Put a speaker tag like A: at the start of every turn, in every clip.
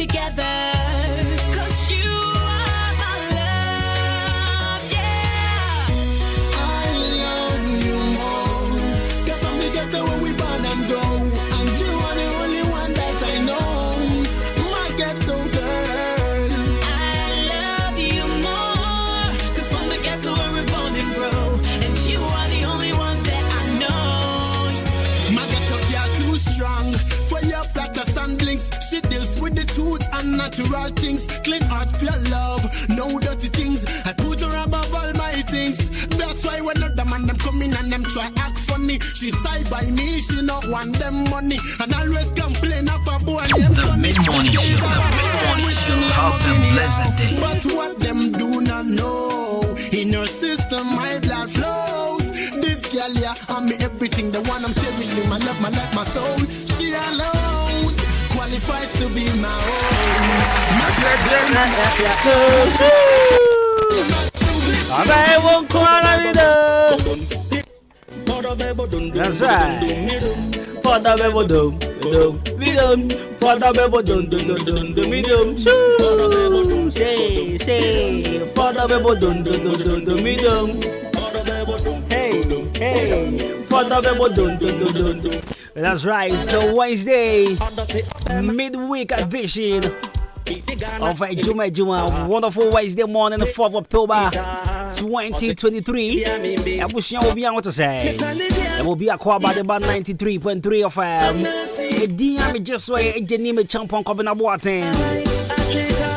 A: together. 'Cause you are my love, yeah.
B: I love you more. 'Cause from the ghetto where we born and grow, and you are the only one that I know. My ghetto girl.
A: I love you more. 'Cause from the ghetto where we born and grow, and you are the only one that I know.
B: My ghetto girl too strong for your flatters and blinks. She deals with the truth and natural things. Clean heart, pure love, no dirty things. I put her above all my things. That's why when other man them come in and them try act funny, she side by me, she not want them money, and always complain of a boy named
C: The
B: Sonny.
C: mid-morning show, the mid-morning show. Have a blessed day.
B: But what them do not know, in her system my blood flows. This girl, yeah, I'm me everything, the one I'm cherishing, my love, my life, my soul. She alone qualifies to be my own.
D: That's right. For the bebo dum dum dum. For the bebo dum dum dum. Say say. For the bebo dum dum. Hey hey. For the bebo dum. That's right. So Wednesday, midweek edition of Juma. Wonderful Wednesday morning, the 4th of October 2023. I wish you will be able to say it will be a call by the band 93.3 of DM just so a genuine champion coming up watching.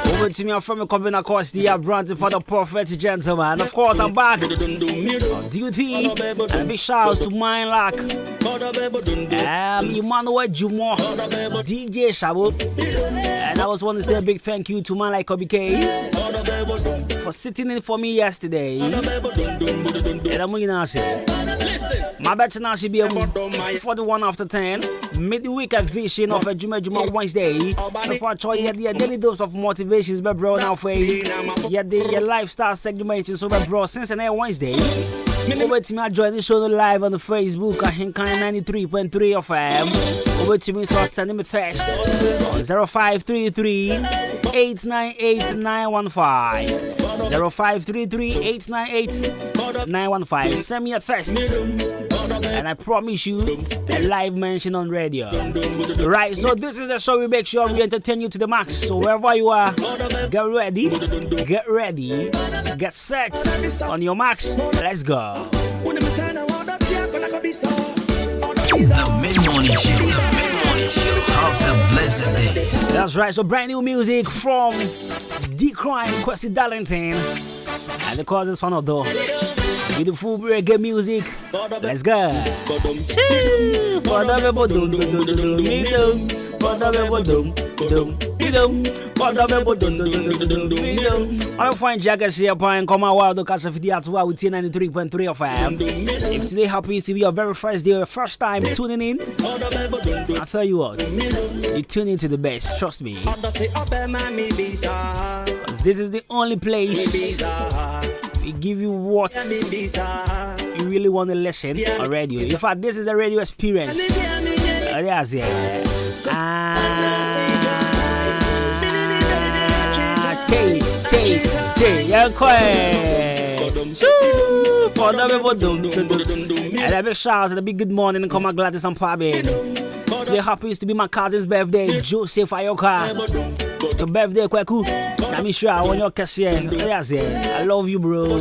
D: Over to me from a coming across the brand for the prophet gentleman. Of course, I'm back on duty. And a big shout out to Mine Luck, Emmanuel Jumo, DJ Shabo. And I just want to say a big thank you to man like OBK for sitting in for me yesterday. And I'm going to say, my bet now should be 41 after 10. Midweek edition of a Juma Wednesday. Before I try you the daily dose of motivations, but bro, now for you the lifestyle segment. So, bro, since an Wednesday. Over to me, I join the show live on the Facebook. Ahenkan 93.3 of over to me, so send me text 0533 898 915 0533 898 915. Send me a text, and I promise you a live mention on radio. Right, so this is the show. We make sure we entertain you to the max. So wherever you are, get ready, get set on your max. Let's go.
C: The mid-morning show. Have a blessed day.
D: That's right. So brand new music from D Crime, Kwesi Darlington, and the cause is one of those beautiful reggae music. Let's go. I'm fine Jaggers here and come out the cast of the Atwa with 93.3 of If today happens to be your very first day or your first time tuning in, I tell you what, you tune into the best, trust me. Because this is the only place we give you what you really want to listen on radio. In fact, this is a radio experience. Yes, yeah. And a big shout out and a big good morning and come on Gladys and Pabi. Today happens to be my cousin's birthday, Joseph Ayoka. To birthday, Kweku. I'm sure I want your cashier. Yes, yeah. I love you, bro.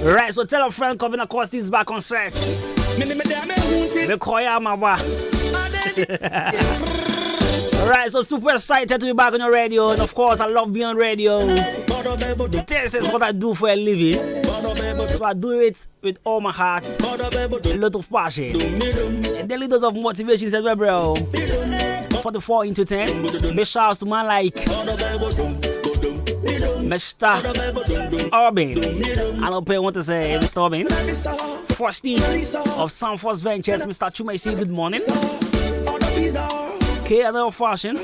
D: Right, so tell a friend coming across this back on sets. Alright, so super excited to be back on your radio. And of course, I love being on radio. This is what I do for a living. So I do it with all my heart, a lot of passion, and the leaders of motivation as well, bro. 44 into 10. Big shouts to man like Mr. Urban. I don't pay what to say, Mr. Urban. Frosty of Sunforce Ventures, Mr. Chumesi, good morning. Okay, another fashion.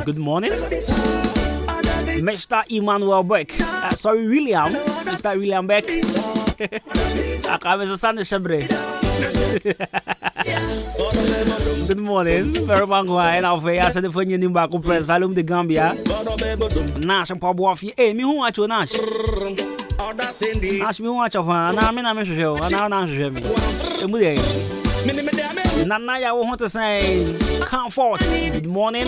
D: Good morning. Mr. Emmanuel Beck. Sorry, William. Mr. William Beck. I was a Sunday Shabre. Good morning. Very bangwa and I'll say I said for you back up press Salum de Gambia. Nash and Pop Waffy. Eh, me who watch your Nash? Nash me watch of her. And I'm show. And I'll show me. Nana, I want to say comfort. Good morning.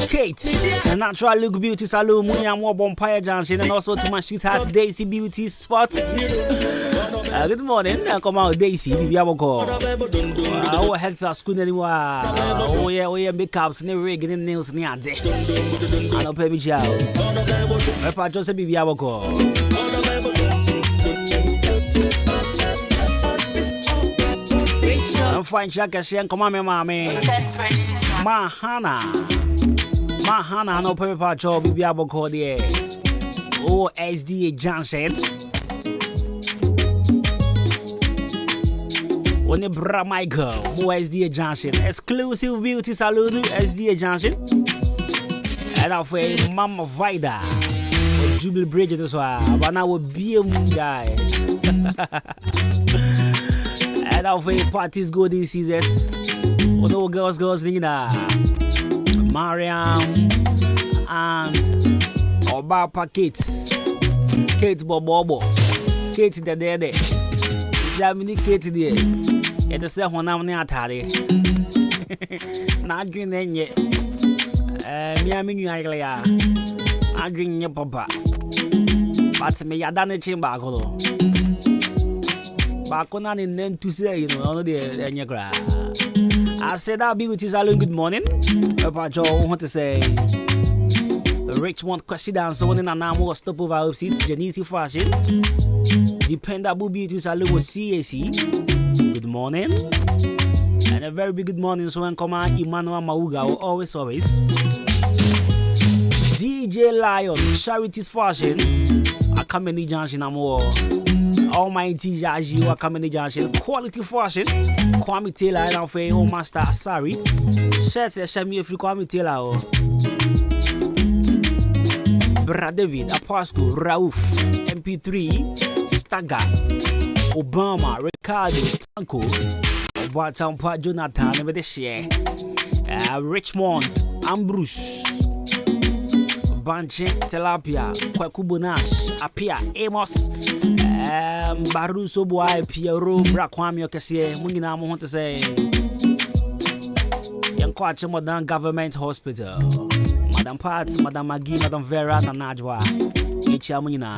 D: Kate, the Natural Look Beauty Salon, Munyam Bonfire Junction, and also to my sweetheart Daisy Beauty Spot. Good morning, come out Daisy, we have a call. Oh, heck for school anymore. Oh, yeah, big caps, never getting nails near day. I don't pay me job. If I just say, we have a call. I'm fine, Shaka, she and come on, mammy. Mahana, no paper job, we have a call there. Oh, SDA Johnson. When the bra Michael, who SDA Johnson, exclusive beauty salon, SDA Johnson. And I'll say Mama Vida, Jubilee Bridge, this one, but now will be a moon guy. And I'll say parties go this season. Although girls singing Mariam and Obapa Kate Bobo, Kate the Dede. Samini Kate there. It is a one I'm near Tari. Not green then yet. Miami, I green your papa. But me, I done a chamber. Baconan in them to say, and your cry. I said, I'll be with you, Salon. Good morning. Papa Joe, want to say Richmond Question, so when I'm more stop over our seats, Genesi Fashion. Dependable Beauty Salon with CAC. Good morning. And a very big good morning, so when come on, Emmanuel Mauga, always. DJ Lion, Charities Fashion, Akameni Junction, Amor. Almighty Jaji, Akameni Junction, Quality Fashion, Kwame Taylor, and Alfie, oh Master Asari. Shirts, Shami, if you Kwame Taylor, Brad David, Apasco, Rauf, MP3, Stagger, Obama, Ricardo, Tanko, Obatampa, Jonathan, never this year, Richmond, Ambrose. Banche, Telapia, Kwakubunash, Apia, Amos, Baruso Boy, Piero, Braquamio Cassie, Mungina, I want to say, Yankwacha Modern Government Hospital, Madam Pat, Madam Maggie, Madam Vera, and Najwa, Ichamina.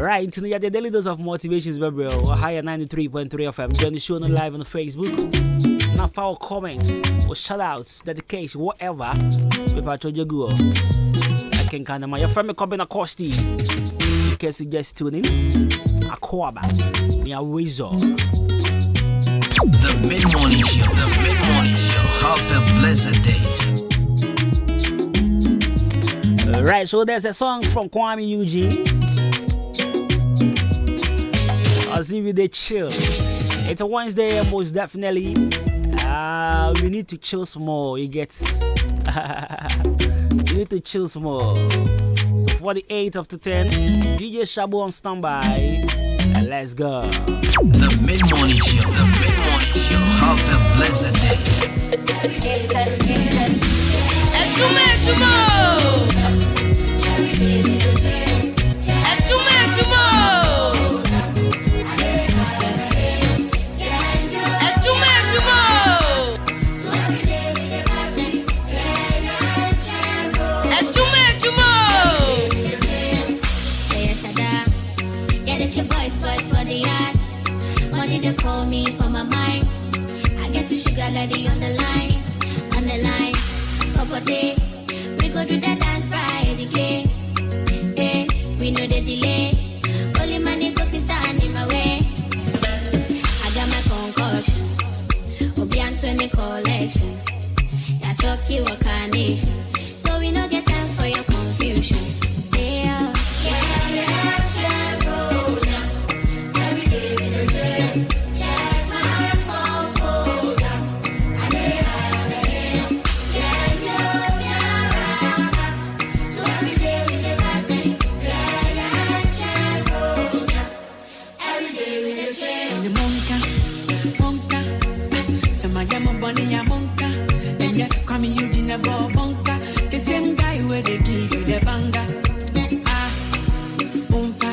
D: Right, to the daily dose of motivations, baby, higher 93.3 FM. Join the show live on Facebook. Now, for our comments, or shout outs, dedication, whatever, Papa Chojaguo. Ahenkan, my friend, me coming across the in case you just tune in. Akwaba, near Weasel.
C: The mid-morning show, have a blessed day.
D: Right, so there's a song from Kwame Eugene. I'll see you the chill. It's a Wednesday, most definitely. We need to chill some more. You get. We need to chill some more. So for the 8th of the 10, DJ Shabu on standby. And let's go.
C: The mid-morning show, have a blessed day.
E: They call me for my mind. I get the sugar lady on the line, for a day, we go do the dance Friday, hey, we know the delay. Only money goes to stand in my way. I got my concoction, Obi Anthony collection. Ya chucky or carnation, so we no get time for your confusion. Yeah. Every day we do check my composure. I
A: a bonka. The same guy where they give you the banga. Ah, bonfa.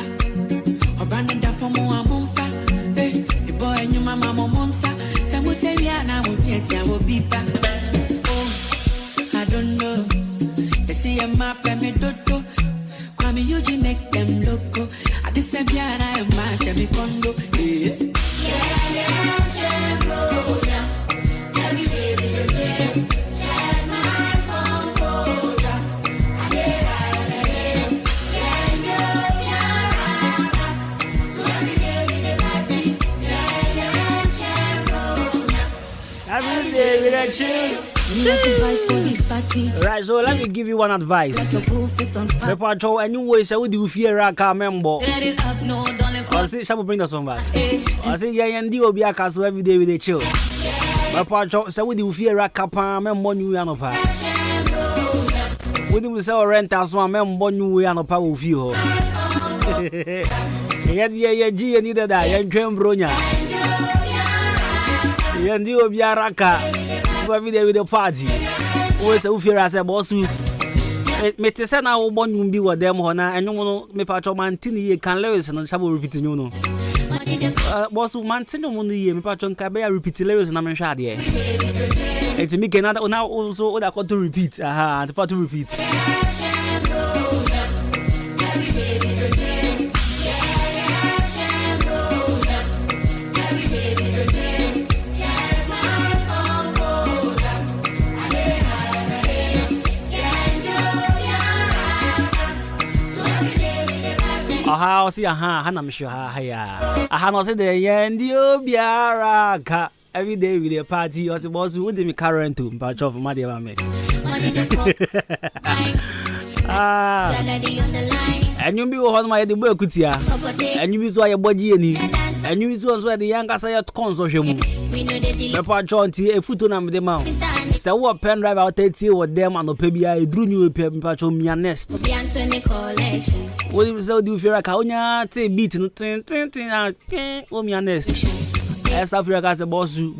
A: Or branded that for more bonfa. Hey, the boy and your mama monsa. Some will say, yeah, now I will be back. Oh, I don't know. They see a map and me dodo. Kwame Yuji make them loco. I disappear and I am my Chevy Condo. Yeah. Every day we the same. Check my composure. So every day we the party.
D: Every day we the chill. Right, so let me give you one advice. People show any way say we do fear Akan member. I say shall we bring the song back? I say yeah, and do be a castle every day with the chill. People show say we do fear Akan member new and pa. We do sell rent as one member new and pa with you. Yeah, G and either that, and Tram Bronya. And do be a raka. Every day with the party. Always a fear as a boss. Me to say now, one will be with them, and you know, me patch of Mantini can Lewis and Shabu repeating, you know. Boss who Mantino Mundi, me patch on Cabea repeat Lewis and I'm Shadia. It's me another now also what I got to repeat. Aha, the part to repeat. Aha, see, aha, I'm sure, aha, aha, no say the Yandio Biaraka every day with the party, or suppose who did me current to patch off my dear man. Ah, and you be on my the work with ya, and you be so your body and you so where the younger say at consortium. The patch on tea a foot on the mouth. So what pen drive out 30 with them and the baby I drew you a patch on me nest. What do you say? Do you feel like I take beat no tin oh me nest. As Africa as a bossu.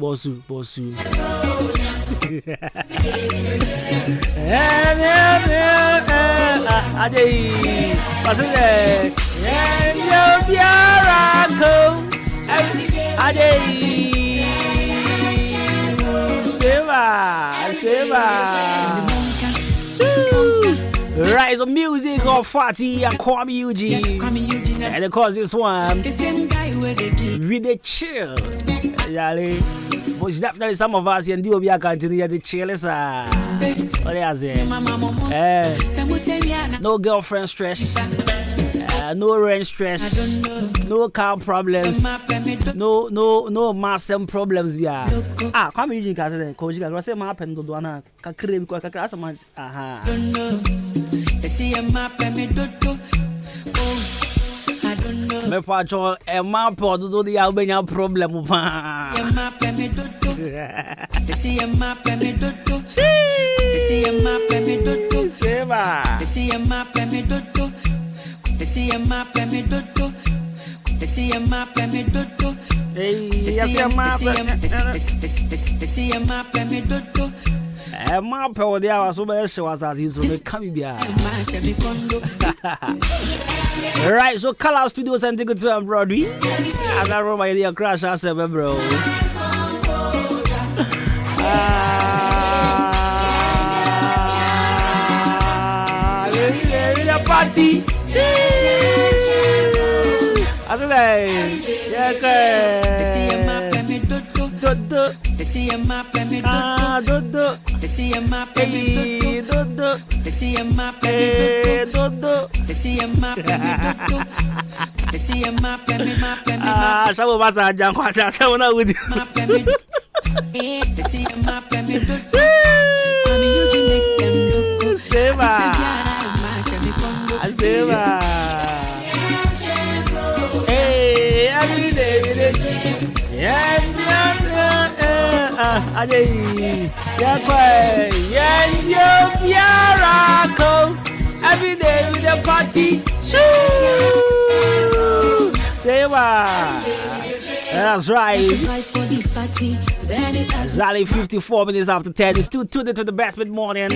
D: Right, so music of Fatty and Kwame Yuji. And of course this one with the chill. But definitely some of us and do be a continue the chill is what I say. No girlfriend stress. No rent stress, no car problems, no massive problems. Come using Cassidy, coach. I say, my pen to do an cream, because I'm aha. See a map and me do. I don't know. Me patrol a map or do the Albania problem. See a map and me do. See a map and me do. See a map and me do. See a map and me do. See a map and me do. See a map and me do. A map or the hour so much was as you so come here. Right, so Color Studios and tickets to Broadway. I got room by the crash as a bro. Party. I don't hey, every day with this. Yeah, every day with the party. Shoo! Say what? That's right. Exactly 54 minutes after 10. It's still tuned into the best mid morning.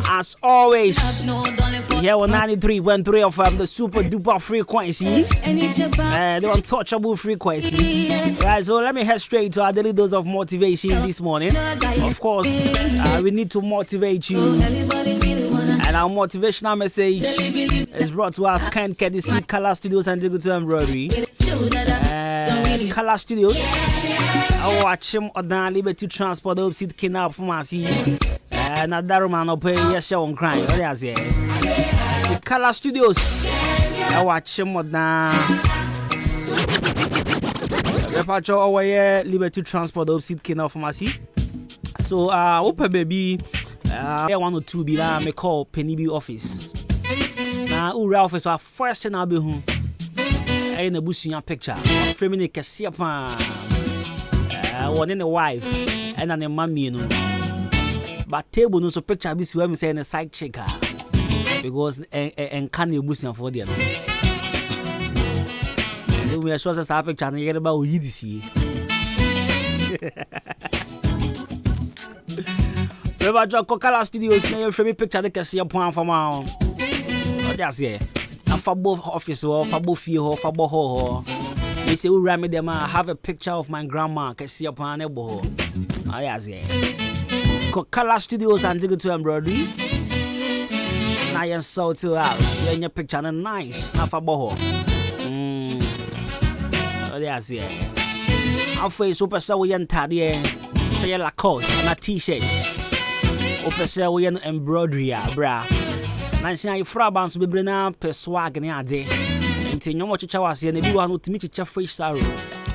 D: As always, here on 93.3 of the super duper frequency. The untouchable frequency. Right, so let me head straight to our daily dose of motivation this morning. Of course, we need to motivate you. And our motivational message is brought to us Akan, courtesy Color Studios and Digital Embroidery. Color Studios. I watch him on the Liberty Transport opposite Kidnap Pharmacy. And that man will pay your show on crime. What is it? Color Studios. I watch him on the Liberty Transport opposite Kidnap Pharmacy. So, open baby. I want to be there. Me call Penny B office. Now, Ura office. Our first thing I'll be home. I in a bushing picture. Framing a Kasiebo. One in a wife and an a mommy, you know. But table no so picture be see where me say a side checker because Ahenkan you bushing for them. We are sure that our picture and get about you this year. Never drop Color Studios. Now you show me picture the Kasiebo from our. What that's here. And for both office or for both you or for both ho. They say we ram them. I have a picture of my grandma Kasiebo and Ebo. Oh yes, yeah. Color Studios and Digital Embroidery. Now you saw to house. You your picture and nice. Now for both. Oh yes, yeah. Our face super so we enter there. Say Lacoste and a t-shirt. Opese we an embroidery bra. Nansi you fra bounce be brina per swag ne ade. Nti nyomo chicha wase na bi wa no timi chicha fresh saro.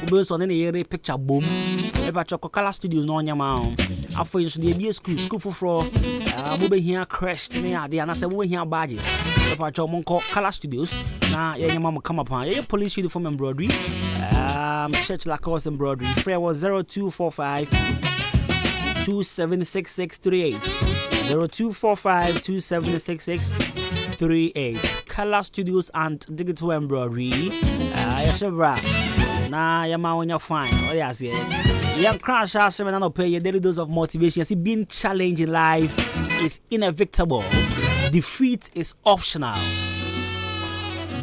D: Ube so ne yere picture boom. E ba choko Color Studios no nyama on. Afo so dey be school for mo be hia crest ne ade na se mo hia badges. E ba choko monko Color Studios na ye nyama mo come upon. Ye police uniform embroidery. Church Lacoste embroidery. Free was 0245 276638 0245 276638 Color Studios and Digital Embroidery. Yashebra na yama when you're fine. Oh yes, yeah. Young crash has no pay your daily dose of motivation. See, being challenged in life is inevitable. Defeat is optional.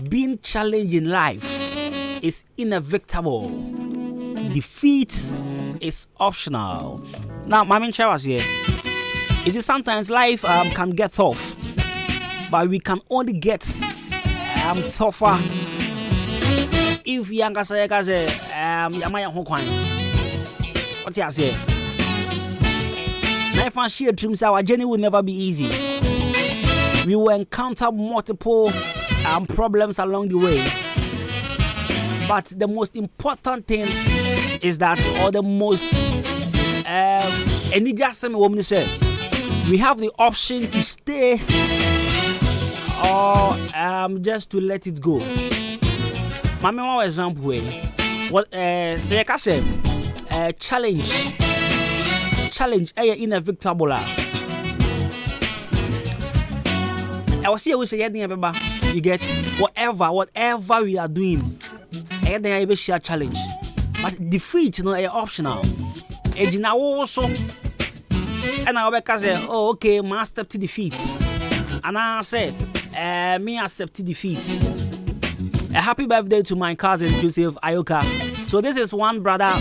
D: Being challenged in life is inevitable. Defeat is optional. Now, my main chair was here. Is it sometimes life can get tough, but we can only get tougher if younger say yamaya hokwan. What you say? Life and sheer dreams, our journey will never be easy. We will encounter multiple problems along the way. But the most important thing is that, or the most we have the option to stay or just to let it go. My one example, what say challenge inevitable. I was here we say you get whatever we are doing. And then I will share challenge, but defeat optional. And also, and I will say, oh okay, my step to defeat, and I said, me accept defeat. A happy birthday to my cousin Joseph Ayoka. So this is one brother,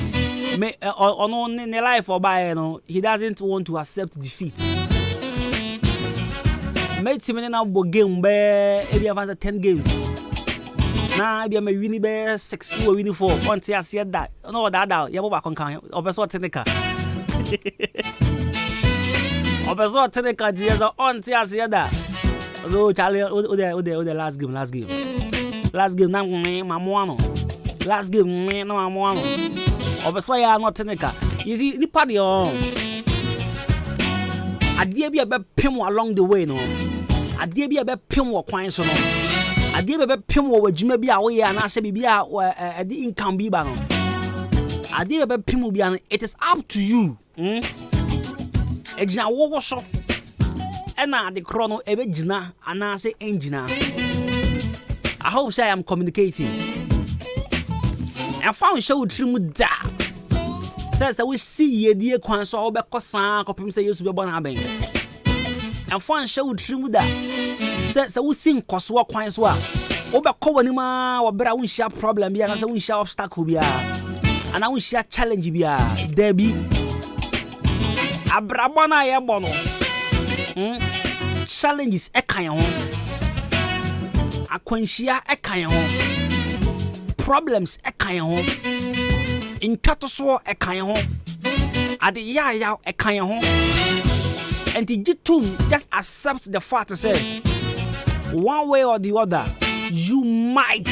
D: on in the life or by he doesn't want to accept defeat. Mate him now game if you have 10 games. Now I be winning be 6 or winning 4. Once I said that, no that you back on can. Obeso technical. Obeso technical just once I said that. So Charlie, the last game. Last game now mamuano. Last game no mamuano. Obeso ya not technical. You see the party on. Adie bi be pem along the way no. Adie bi be pem wo kwan so no. Adie be pem wo adwuma bi a wo ye na se bibia ade income bi ba no. Adie be pem bi an it is up to you. Ejina wo so. Ena the chrono ebe gina ana se engina. I hope say I am communicating. and found show trim da. Says I will see ye dear quan so be cosan copim say you be born haben. And found show trim da. Says I will sing coswa quan so. Oba kowanima wa bra won share problem bia na say won share obstacle bia. And I won share challenge bia. There be abrabona ye bono. Challenges ekan ho. Akwanhia ekan ho. Problems ekan ho. Intwatoso ekan ho. Ade ya ekan ho. And the just accept the fact to say one way or the other you might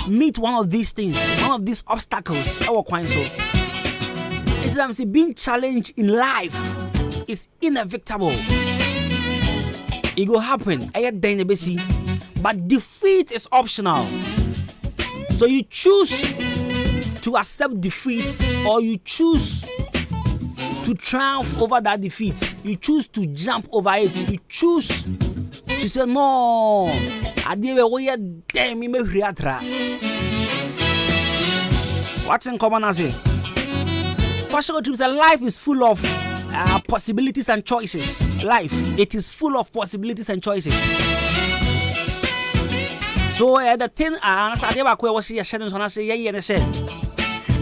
D: meet one of these things, one of these obstacles. Our so it's being challenged in life is inevitable. It will happen. But defeat is optional. So you choose to accept defeat or you choose to triumph over that defeat. You choose to jump over it. You choose to say no. What's in common as it? Fashion dreams and life is full of possibilities and choices. Life, it is full of possibilities and choices. So the thing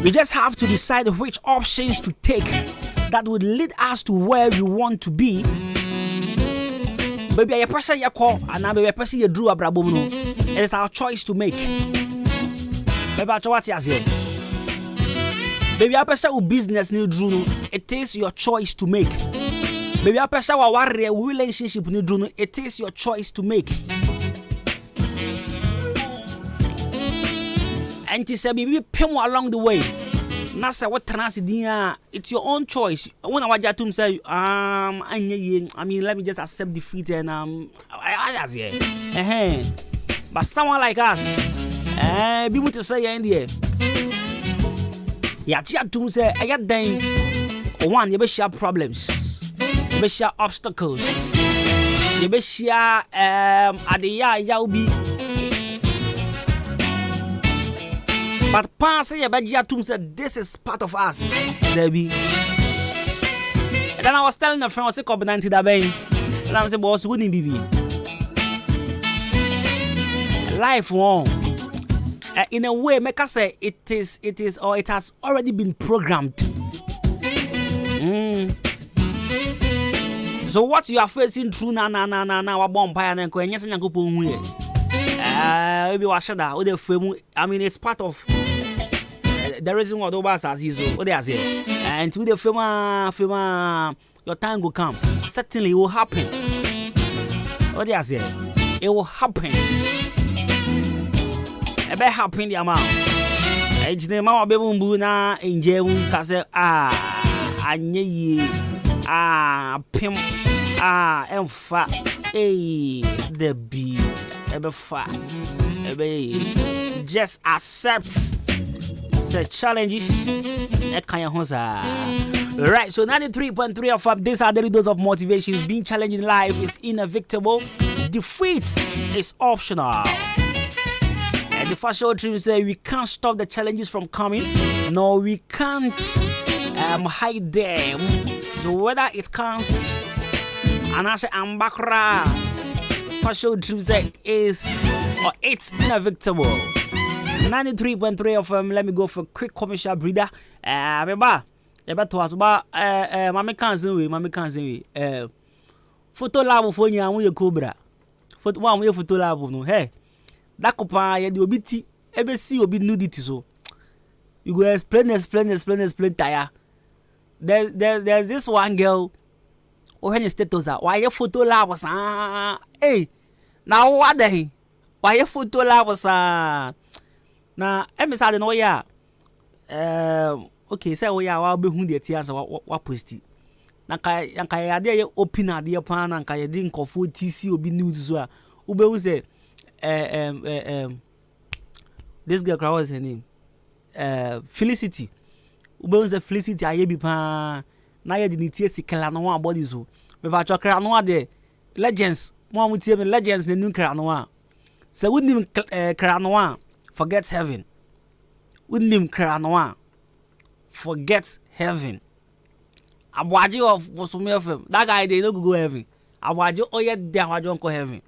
D: we just have to decide which options to take that would lead us to where we want to be. Baby, I pressure your call and I will pressure you drew abrabom. It is our choice to make. Baby, I what you say. Baby, I pressure business new drew. It is your choice to make. Baby, I pressure our relationship new drew. It is your choice to make. And you say, baby, pay more along the way. Nasa what transidia, it's your own choice. When I watch to say, I mean, let me just accept defeat and but someone like us, be able to say in the air. Yeah, to say, I got them. One, you be share problems, you be share obstacles, you be share at the ya be. But Pastor Yabajatum said, this is part of us, Debbie. And then I was telling a friend, I was sick of 90 Dabe. And I said, boss, wouldn't be. Life wrong. In a way, make us say it is, or it has already been programmed. So what you are facing through na bonfire and yes, and go maybe washada or the film. I mean, it's part of the reason why the boss as is what they are saying. And to the film, your time will come. Certainly, it will happen. What they are saying, it will happen. It may happen the amount. It's the mama baby na in jail. Cause anye pim emfa the B ebe fa ebe just accept the challenges e kan hoza. Right, so 93.3 of these are the dose of motivations. Being challenged in life is inevitable. Defeat is optional. The first show dream say we can't stop the challenges from coming. No, we can't hide them. So whether it comes, and I say I'm back. First show dream say is or it's inevitable. 93.3 of let me go for a quick commercial breather. Remember to us about Mama Kanzen. Photo lab for you and we cobra. Photo one way photo lab no hey. That copa ye the obiti ebe see obi nudity so you go explain tire. There's this one girl or any status why your photo lab was hey now what the why your photo lab was na emisade no ya okay say we ya wa be hu de tiasa wa posti na kai ya de open ade pa na kai de nkofo tc obi nude so a ube hu say this girl, what was her name? Felicity. Ube was Felicity. I be pa. Na ye di nitiesi kala no one body so. Me ba chokra no de legends. Mo mutie me legends ne nu kra no one. So wouldn't even kra no one forget heaven. Unim Kranoa. Forget heaven. Awaji of Bosumi FM. That guy they no go heaven. Awaji oye de awaji on heaven.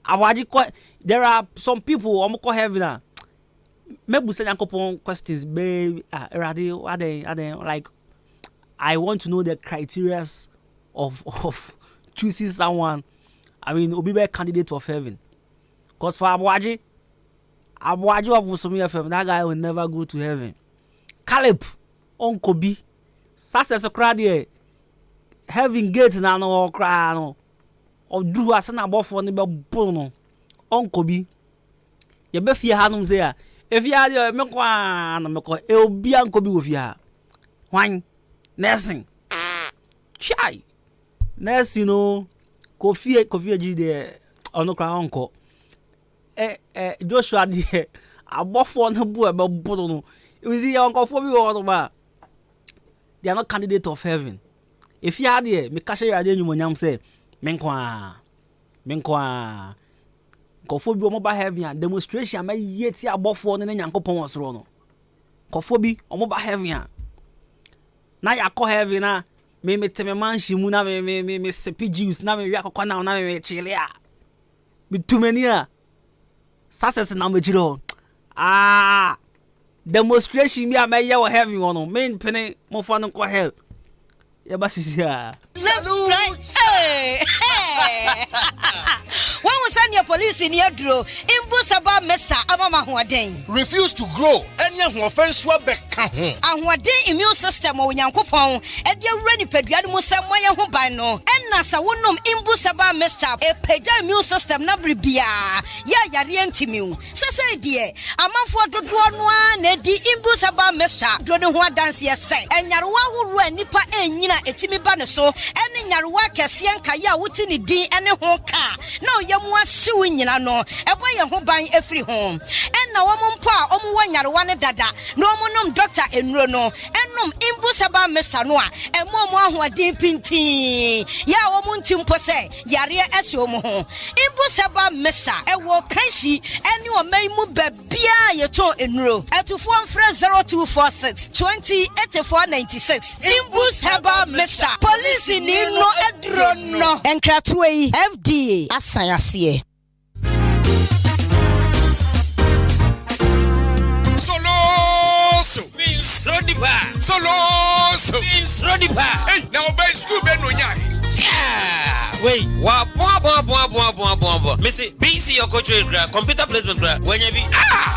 D: Awaji there are some people on heaven. Maybe say yankopon questions, babe. Are they like? I want to know the criteria of choosing someone. I mean, will be a candidate of heaven. Cause for Abuaji of Wusumi FM, that guy will never go to heaven. Caleb, Uncle B, success a crowd here. Heaven gates now no cry no. Or do a son above for the bono. Uncle B, you be fear hanum there. If you are the Mekwan, it will be Uncle B with you. Wine, nursing. Chai. Nursing, no. Kofi G there. Or no cry uncle. Joshua there. A buff on the boy about Bono. You see, Uncle for me or about. They are not candidate of heaven. If you are there, me cash your idea, you say, Menkwa. Kofobi omoba heaven demonstration ma yeti abofo ne nyankopon wosoro no kofobi omoba heaven na yakọ heaven na me teme manshi mu na me sepi juice na me wi akọkọ na me chile a me tumani a success na me jiro demonstration mi a me ye wo heaven no me pene mo fa no ko hell ye ba sisi a
F: hey when we send your police in your draw, Imbusaba Mesa Amama Huaden.
G: Refuse to grow, and young offense Wabeka.
F: And what day immune system or Yankopon, and your ready pediamus somewhere who by no, and Nasa wonum Imbusaba Mesa, a peja immune system nabribia. Ya rientimu. Sasa dear, a month for the one, Neddy Imbusaba Mesa, Drodon dance yes, and Yarwa who ran Nipa and Yina etimi banaso, and in Yarwa Cassian Kaya Wutini D and a honka. No, yamwa suing no, a way a home buying every home. And now pa one dada, no monum doctor and rono, and num imbusaba mesanoa, and more who are deep pinti. Ya woman timpose, yaria esomo. Imbusaba mesa, a walk kanshi, and you may move bia your toe in row. At to form fresh 0246 208496. Imbusaba mesa, police in no adrono, and Kratway FDA. Asayasiye.
G: Solo. Hey, now by school ben no nyai.
H: Wait, wa bo. Missy, BC your coach computer placement gra. When you be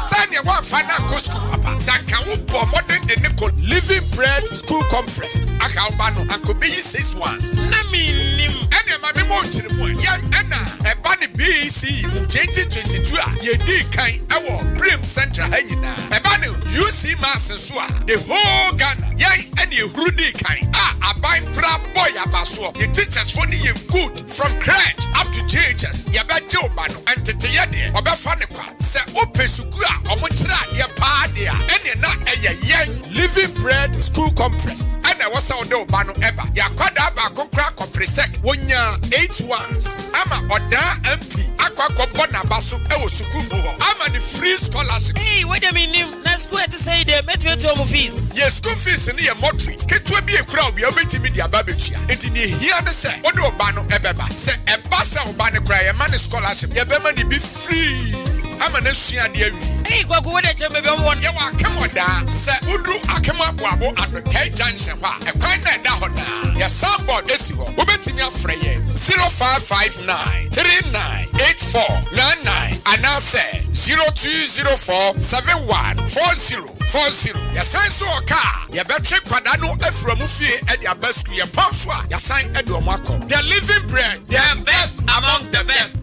G: Sanya wa fana ko school papa. Sanka wo bo modern de nickel living bread school compressed. Aka obano anko be 6 ones.
H: na minim.
G: Ene ma me mo chire mo. Ya ena e ba ne BC 2022 a ye di kan e wo Prim Central hanyina. E ba ne UC Mass so a the whole Ghana. Ya ene e hurudi kan. Aban pra boy abaso. Ye teachers for ni ye good from crèche up to JHS. Ya ba je obano entete ye de. Obefa ne kwa. Se opesuku a omo chira ye pa de a. Ene na eye yen living bread school compressed. Ene wasa ode obano eba. Ya kwada ba kokra kompresek. Wonya 8 ones. Ama oda MP akwa kobo na baso e wo suku bo. Ama the free scholarship.
H: Hey, wait a minute. Na school to say the met me fees.
G: Ye school fees ni ye moderate. Ketwa bi e kura obi obetimi dia ba betua. Enti ni hia ne se ode obano ebeba. Se eba se obano kura ye man scholarship. Ye be man bi free. Ama na sua de awi.
H: Hey, kwaku we dey cheme be won.
G: Ye wa akemoda se udru akemaboabo advertise junction hwa. E kwan na da ho na. Ye soundboard esi ho. Obetimi afre ye 0559 398499 and now say 0204 714040. Ye sign so car. Ye betre kwada no aframu fie e dia basku ye ponso a ye sign e do mako. The living bread,
H: The best among the best.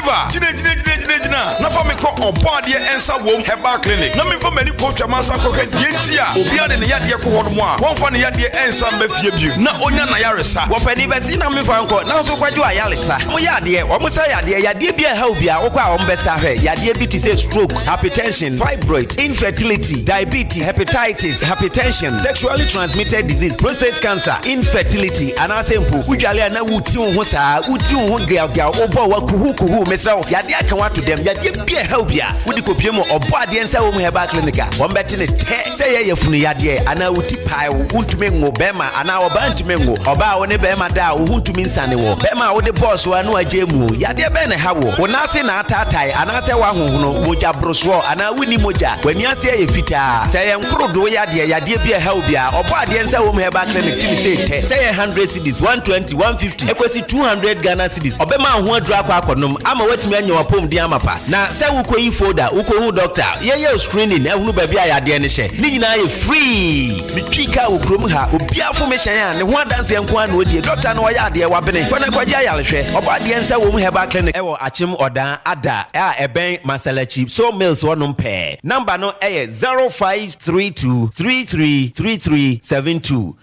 G: driver. Jine.
I: na fa me ko obade ensa wom herbal clinic na me fa mani ko twamasa ko ka dientia obia ne yade ko hodo a won fa ne yade ensa mafie bio na onya na yaresa wo pani besi na me fa nko na so kwadwo ayaresa mo yade wo mo sa yade bia ha obia wo kwa wo mbesa hwe yade bi ti say stroke, hypertension, fibroid, infertility, diabetes, hepatitis, hypertension, sexually transmitted disease, prostate cancer, infertility, and asempo. Ujale na wuti ho saa, wuti ho ngea obo wa kuhu mesra yade aka wa to dem yade bia help ya. Wudi kopie mo obo ade ensa wo mu heba clinica. Won beti ne te say ye yefunu yade ana wuti pai wuntumi ngo bema ana oba ntumi ngo oba wo ne bema da wo huntumi nsane wo bema wo de boss wa no agemu yade be ne ha wo wona se na atatai ana se wa hohono moja broswo ana wuni moja wani ase ye fita say ye nkrodo yade bia help ya obo ade ensa wo mu heba clinic timi say te say 100 cedis 120 150 ekwesi 200 Ghana cedis obema ho adura akonom ama watimi anya wapom di amapa na say wukoyi folder wukohu doctor ye screening ehunu ba bia yade ne hye ni nyina ye free mitwika okrom ha obia formation ya ne ho adanse enko an odie doctor no yade wabene kwana kwaje ayalehwe obo ade ensa wo mu heba clinic ewo achim odan ada eben masalachi so mails wonum pe number no 0532333372.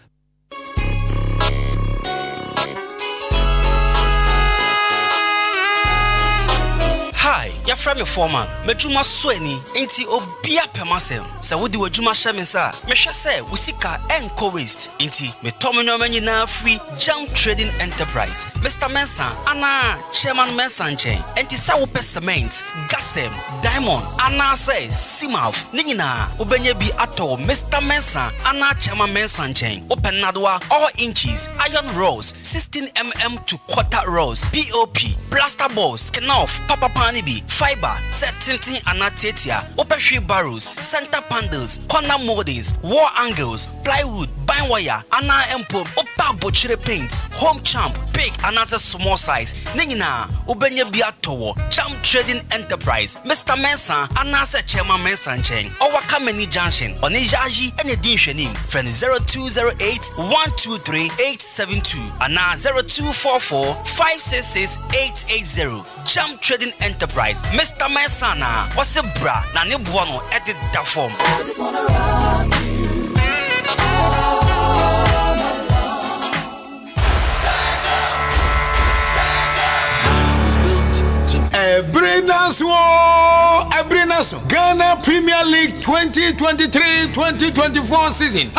D: Hi, you're from your foreman. Mejuma Sweni, ain't obia pemasem. So would do a Juma Shamisa? Mesha say, Usika enco waste. Ain't me Tomino Menina free jump trading enterprise. Mr. Mensa, Anna, Chairman Mensan chain, and Tisawo Cement, Gasem, Diamond, Anna says, Simaf, Nina, Ubenye be ato, Mr. Mensa, Anna Chairman Mensan chain, Open Nadwa, all inches, iron rolls, 16mm to quarter rolls, POP, plaster balls, Kenoff, Papa Pani. Fiber, set tinting anatetia, open barrels, center panels, corner moldings, wall angles, plywood, bind wire, ana empo, opa butchery paints, home champ, big and other small size. Nina, Ubenye Biatowo, Champ Trading Enterprise, Mr. Mensa, Anasa Chairman Mensan Chain, or Kameni Junction, on Ejaji and Editioning, friend 0208 123 872, and 0244 566 880. Champ Trading Enterprise, Mr. Mensana, what's a bra? Nani buono edit that form. I just wanna rock you. Ebrenaso, Ghana Premier League 2023-2024 season.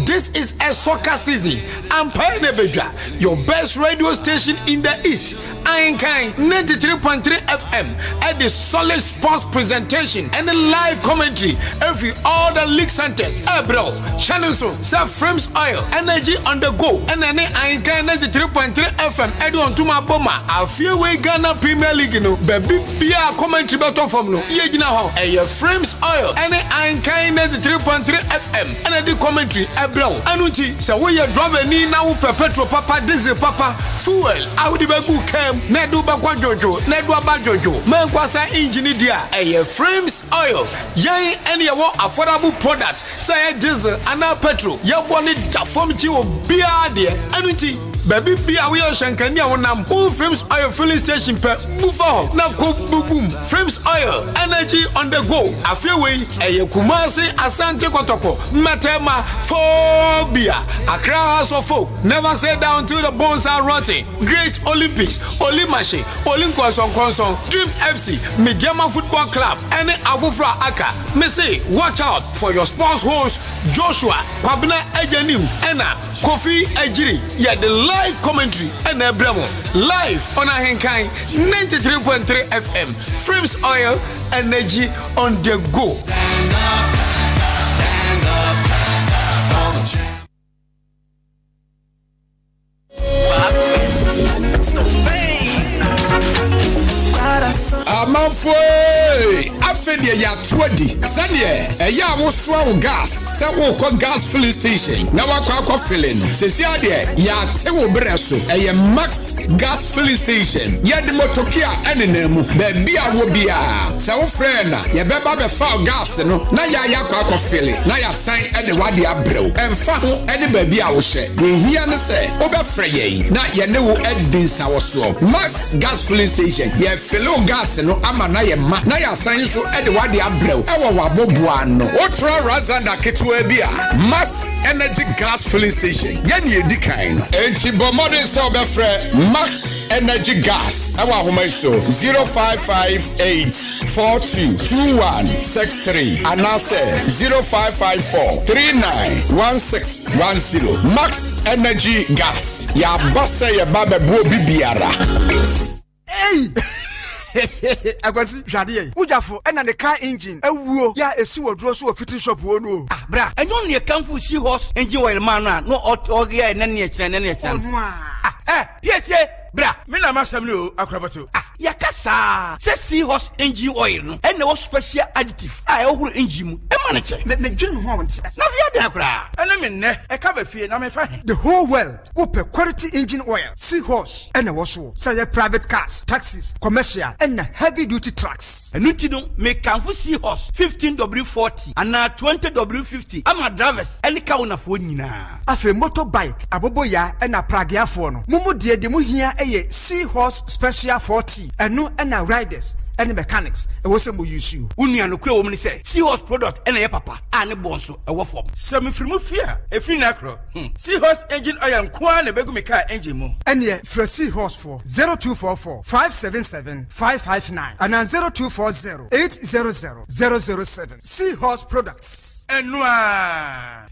D: This is a soccer season. I'm Panebeja, your best radio station in the East. Ahenkan 93.3 FM at the solid sports presentation and the live commentary every all the league centers. Bro, channel so Frames Oil, energy on the go, and then Ahenkan 93.3 FM. Edon to my bomber. I feel we Ghana Premier League, you know, baby, be a commentary button from no. Yejina how a Frames Oil, and Ahenkan 93.3 FM, and the commentary. Bro, anuti. So we are driving ni now perpetual papa, diesel papa, fuel. I would be good. Nedu bakwa jojo, nedu abajojo. Mankwasa engine dia. Frames Oil. Yai any affordable product. Say diesel and petrol. Ya boni da form chiwo bia de. Anuti. Baby bia we shankania wonam. Frames Oil filling station per move na ko bugum. Frames Oil energy on the go. Afewe Kumasi Asante Kotoko. Matema phobia. Accra House of Folk. Never say down till the bones are rotting. Great Olympics. Olimashe, Olinkwasong Konsong, Dreams FC, Mediama Football Club, and Avufra Aka. Me say, watch out for your sports host, Joshua, Kwabena Ejanim, Enna, Kofi Ejiri, yeah, the live commentary, and Bremo, live on Ahenkan 93.3 FM, Frames Oil, energy on the go. Stand up for the champ.
G: Amanfoe afedia ya twadi sane eya wo so wo gas se wo ko gas filling station na wakwa filling sesi ade ya te wo breso eye max gas filling station ya de motokia enenemu ba bia wo bia Se wo frɛ na ye beba be fa gas no na ya yakɔ fele na ya san e de wade abrew emfa ho e de baabi a wo hye we hia ne se wo be frɛ ye na ye ne wo edin sa wo so Max gas filling station ye fele gas no ama na ye ma na ya san so e de wade abrew e wo waboboa no wo tro razanda ketwa bi a Max energy gas filling station ye ne edi kan no enti bo modern so be frɛ Max energy gas e wa homa so 0558422163 and answer 0554391610 Max energy gas ya basa ya baba bo bibiara.
J: Hey Akwasi hwade ujafo ena ne car engine awuo ya esi wodro so fitting shop wo no
K: bra enyo ne kamfu si horse engine oil man no oge ene ne kyerɛ PSA bra me na masam no akrabato yakasa se seahorse engine oil no ene wo special additive a ehuru engine mu e ma ne kyɛ
J: me dwen ho won na
K: via de akra ene me nne e ka ba fie na me fa
J: the whole world open quality engine oil seahorse ene wo so say private cars taxis commercial and heavy duty trucks
K: enu ti no me kanfo seahorse 15W40 and 20W50 ama drivers ene ka wona fo nyina
J: afa motorbike aboboya ena pragiafo no mumu de mu hia eye seahorse special 40 enu ena riders and mechanics e wo sem use you
K: unua no kure wo mni say seahorse product ena ye papa ane bonso e wo form
J: sem firimu fia e fi na kro seahorse engine oil nkoa na begu me car engine mu ene fra seahorse for 0244577559 and 0240800007 seahorse products
K: enua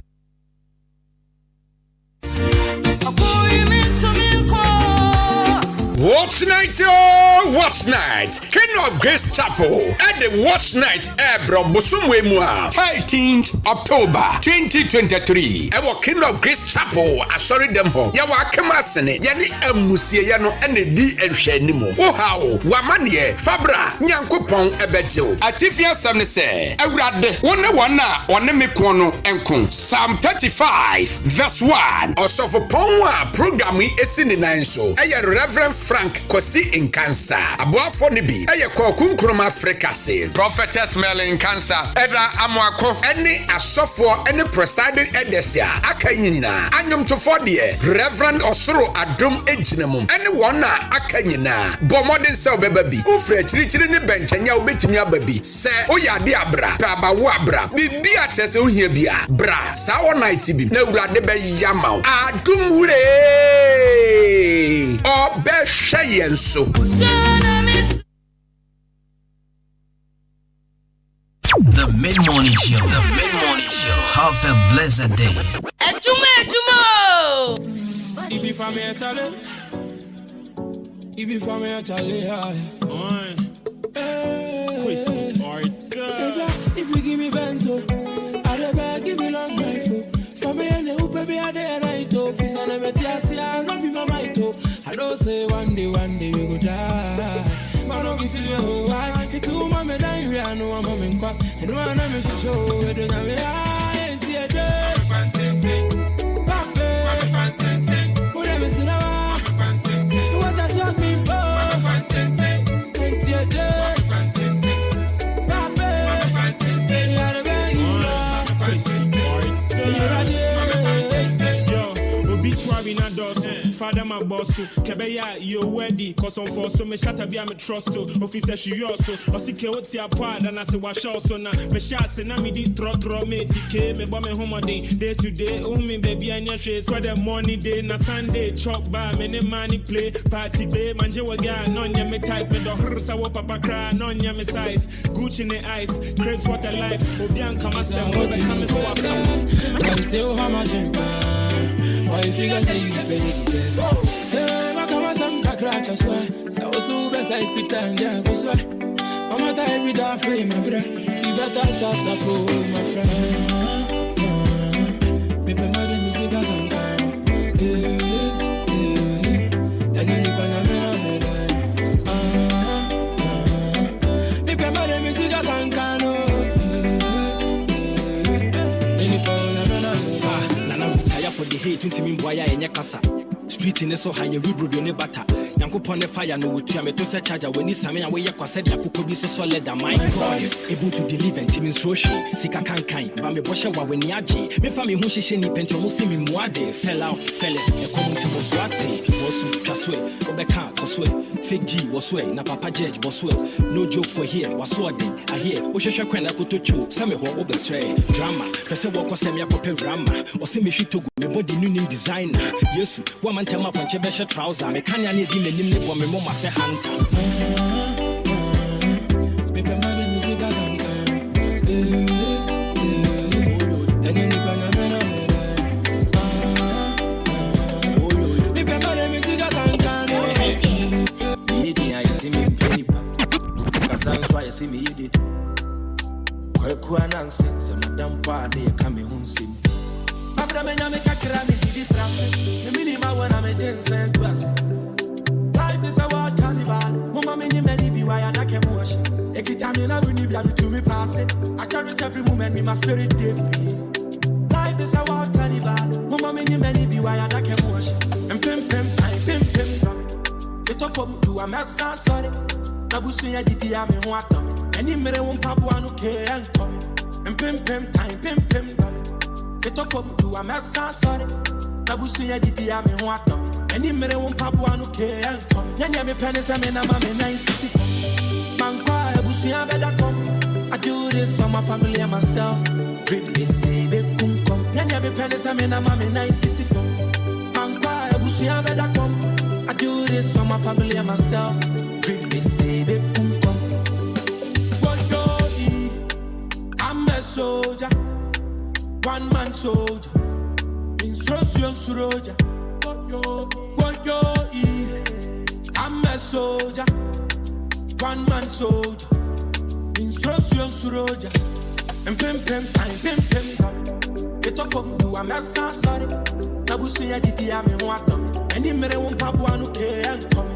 G: Watch night, watch night. King of Grace Chapel at the Watch Night Ebro Busumwe Mua 13th October 2023. Ewo King of Grace Chapel asori dem ho. Ya wa kemasene ya ni amusie ya no ene di enhwani mu. Wo hawo wa mane Fabra Nyankopon ebejew. Atifia sam ne se Awurade wona wana one me ko no enko. Psalm 35 verse 1. Osofo pon a program yi esi ne nan so. Eye Reverend Frank Ahenkan aboafo ne bi eye kokunkurum Africa se Prophetess Melin Cancer Edra Amwako ene asofo ene presiding edesia aka nyina anyomtofo de Reverend Osoro Adom eginamum ene won na aka nyina bomodin se obeba bi ufre chirichiri ne benchanya obetimi ababi se oyade abra pa wo abra bibi atese ohia bia bra sa one night bi na Awurade be yamaw adum wure obe Shayenso.
C: The mid-morning show. The mid-morning show. Have a blessed day.
A: Ejumo.
L: Ibi family chale. Ibi family chale. Chris, if you give me benzo, I never give me long life. Family and the baby are there right off. Fisa na metiasi, I no be my might. I don't say one day we go die. Man, I'll be to you. Why? It's too much. I know I'm a man. And one I'm a show. I don't have it. What I shot me for? Father my boss, Kebeya, you ready, cause on for so me shatter be a trust to officer she also, or seek what's your part, and I say wash also now. Me shots and I me did throw me, TK, me bomb me home day to day, me baby, and your face, where the money day, na Sunday, chop bar, many money play, party bay, manje waga, non ya me type, me the hursa wa papa cry, non ya me size, Gucci in the ice, crepes what a life, Obian come as a what come as swap. I say, oh, how much why you figure say you pay it? Hey, Makama some crack as well. So best I pretend yeah go swear. Mama ta every day frame my bra. You better shut up, oh my friend. Me pe mare music Akan. And then you gonna me pe mare music Akan. For the hate into me boy and kasa street in so high you bro ne bata Yankopon fire no with you, me to say charger when it's me away kwa said yakuko be so solid that my God is able to deliver Timin Roshi, Sika Kankai, Bame Bosha when yaji, me family who she ni pentomusi mi muade, sell out, fellas, the community Boswati, Bosu Kaswe, Obeka, Koswe, Fig G, Boswe, na Papa Judge, Boswe, no joke for here, Waswadi, I hear, Oshasha Kwena Kutuchu, Same Ho Obesray, drama, Pesa Wako Semia Pope Rama, or Simi Shito, me body new designer, Yesu, woman Tema Panchebesha trouser, me Kanya need him and name me mama say Ahenkan. Baby, my music Ahenkan.
M: That's why you see me you did. Kwa nansi, se madam pa de kame hunsim. Abra me nyame kakra me di frase. Me minima wana me dance and was. Life is a wild carnival. Mama me ni many be why I can wash. Ekitamina we ni bia me to me pass it. I cherish every moment me my spirit dey free. Life is a wild carnival. Mama me ni many be why I can wash. And pim time pim dummy. It up up do a mess sorry. Nabusu ya didi ya me ho atom. Any mere won pabwa no ke ankom. And pim time pim dummy. It up up do a mess sorry. Nabusu ya didi ya me ho atom. Any mere won pabwa no ke ankom. Nyanya me penisa me na mama nice sisi. Man kwa ebusu ya beda kom. I do this for my family and myself. Drip me say be kum kom. Nyanya me penisa me na mama nice sisi. Man kwa ebusu ya beda kom. I do this for my family and myself. Drip me say be kum kom. I'm a soldier, one man soldier. Instruction suroja. I'm a soldier, one man soldier. Instruction suroja. And pim time. Get up up do a mess sorry. Nabusu ya didi ya me ho atom. Any mere won pabwa no ke ankom.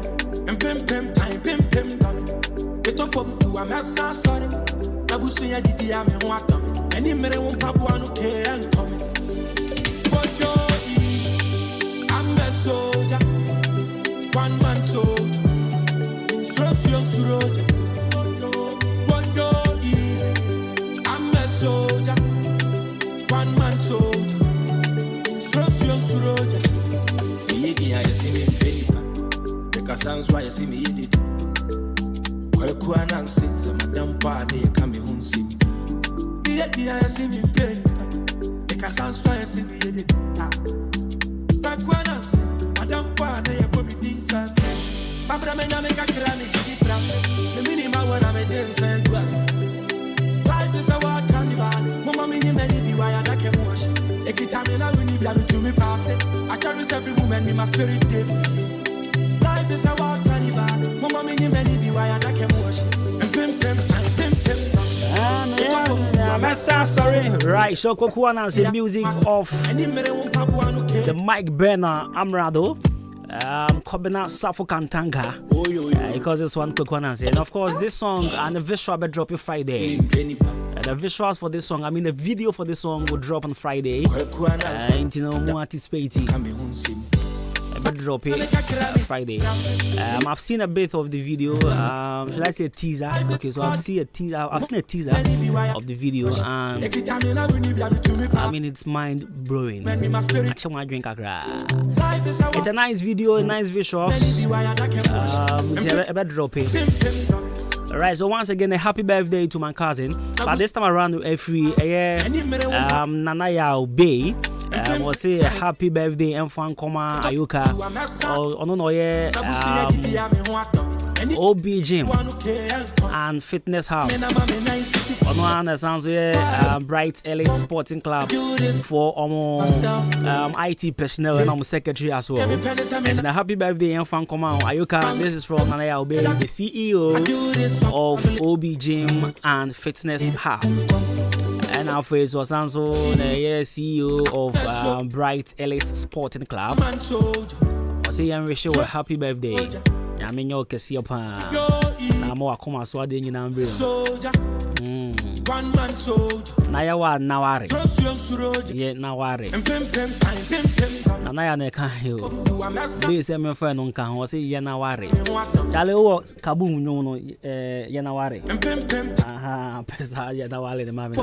M: And pim time pim dummy. Get up up do a mess sorry. Nabusu ya didi ya me ho atom. Any mere won pabwa no ke ankom. I'm a soldier, one man soldier. Instruction suroja. I'm a soldier, one man soldier. Instruction suroja. I see me paper. Because why you see me eat it. Kwa nansi, se madam pa de kame hunsim. I see me paper. Because why you see me eat it. Kwa nansi, madam pa de bobi dinsa. Babra me nyame kakra me di frase. Me minima wana me dance and was. Life is a wild carnival. Mama me ni many be why I can wash. Ekitamina we ni bia me to me pass it. I cherish every moment me my spirit dey free. Life is a wild carnival. Mama me ni many be why I can wash. And pim time pim.
D: Right, so Kokuana is the music of the Mike Berner Amrado. Kobina Safo Kantanga. Because this one Kokuana. And of course, this song and the visual will drop you Friday. The visuals for this song, I mean the video for this song will drop on Friday. You know, more anticipating. Drop it Friday. I've seen a bit of the video. Should I say a teaser? Okay, so I've seen a teaser. I've seen a teaser of the video, and I mean it's mind blowing. Actually, my drink it's a nice video, a nice visual. Drop it. Alright, so once again, a happy birthday to my cousin. But this time around, Nanaya Bay. We'll say a happy birthday and fun Koma Ayuka. OB Gym and Fitness Hub. Bright Elite Sporting Club for IT personnel and secretary as well. And a happy birthday and fun Koma Ayuka. This is from Nanaya Obey, the CEO of OB Gym and Fitness Hub. And our face was also the CEO of Bright Elite Sporting Club. I say, I wish you a happy birthday. I mean, your Kasiebo. mo akoma so ade nyina mbre
M: soldier. One man soldier.
D: na ya wa na ware ye na ware na ya na ka he o be se me fa no nka ho se ye na ware chale wo kabu nyu no ye na ware aha pesa ye na ware de ma me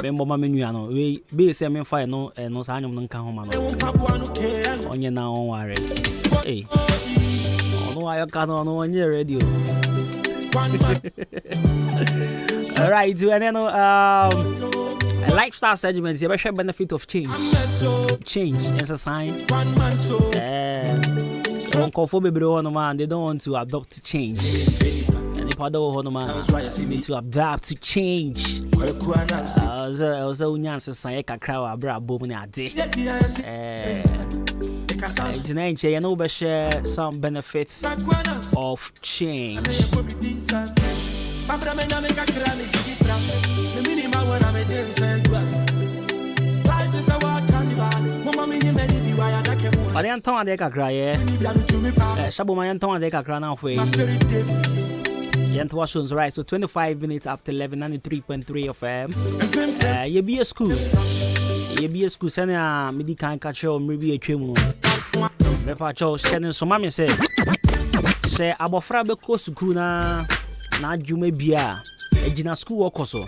D: be mo ma me nyu ano we be se me fa no no sa anyum no nka ho ma no onye na on ware eh ono ayo ka no onye radio. All right, and then a lifestyle segment. You ever benefit of change? Change is a sign. Man, they don't want to adopt change. And if I don't want to adapt to change, also unyansa say kakra abra bomu ne ade. You know, but share some benefit of change. But I don't de kakra ye. Shabo man don't de kakra now for you. Yent shows right. So 25 minutes after 11, 93.3 FM. You be a school. You be a school. Send a midi can catch you. Maybe a trim. Me pa cho sending so mama say abofra be ko school na adwuma bia agina school okoso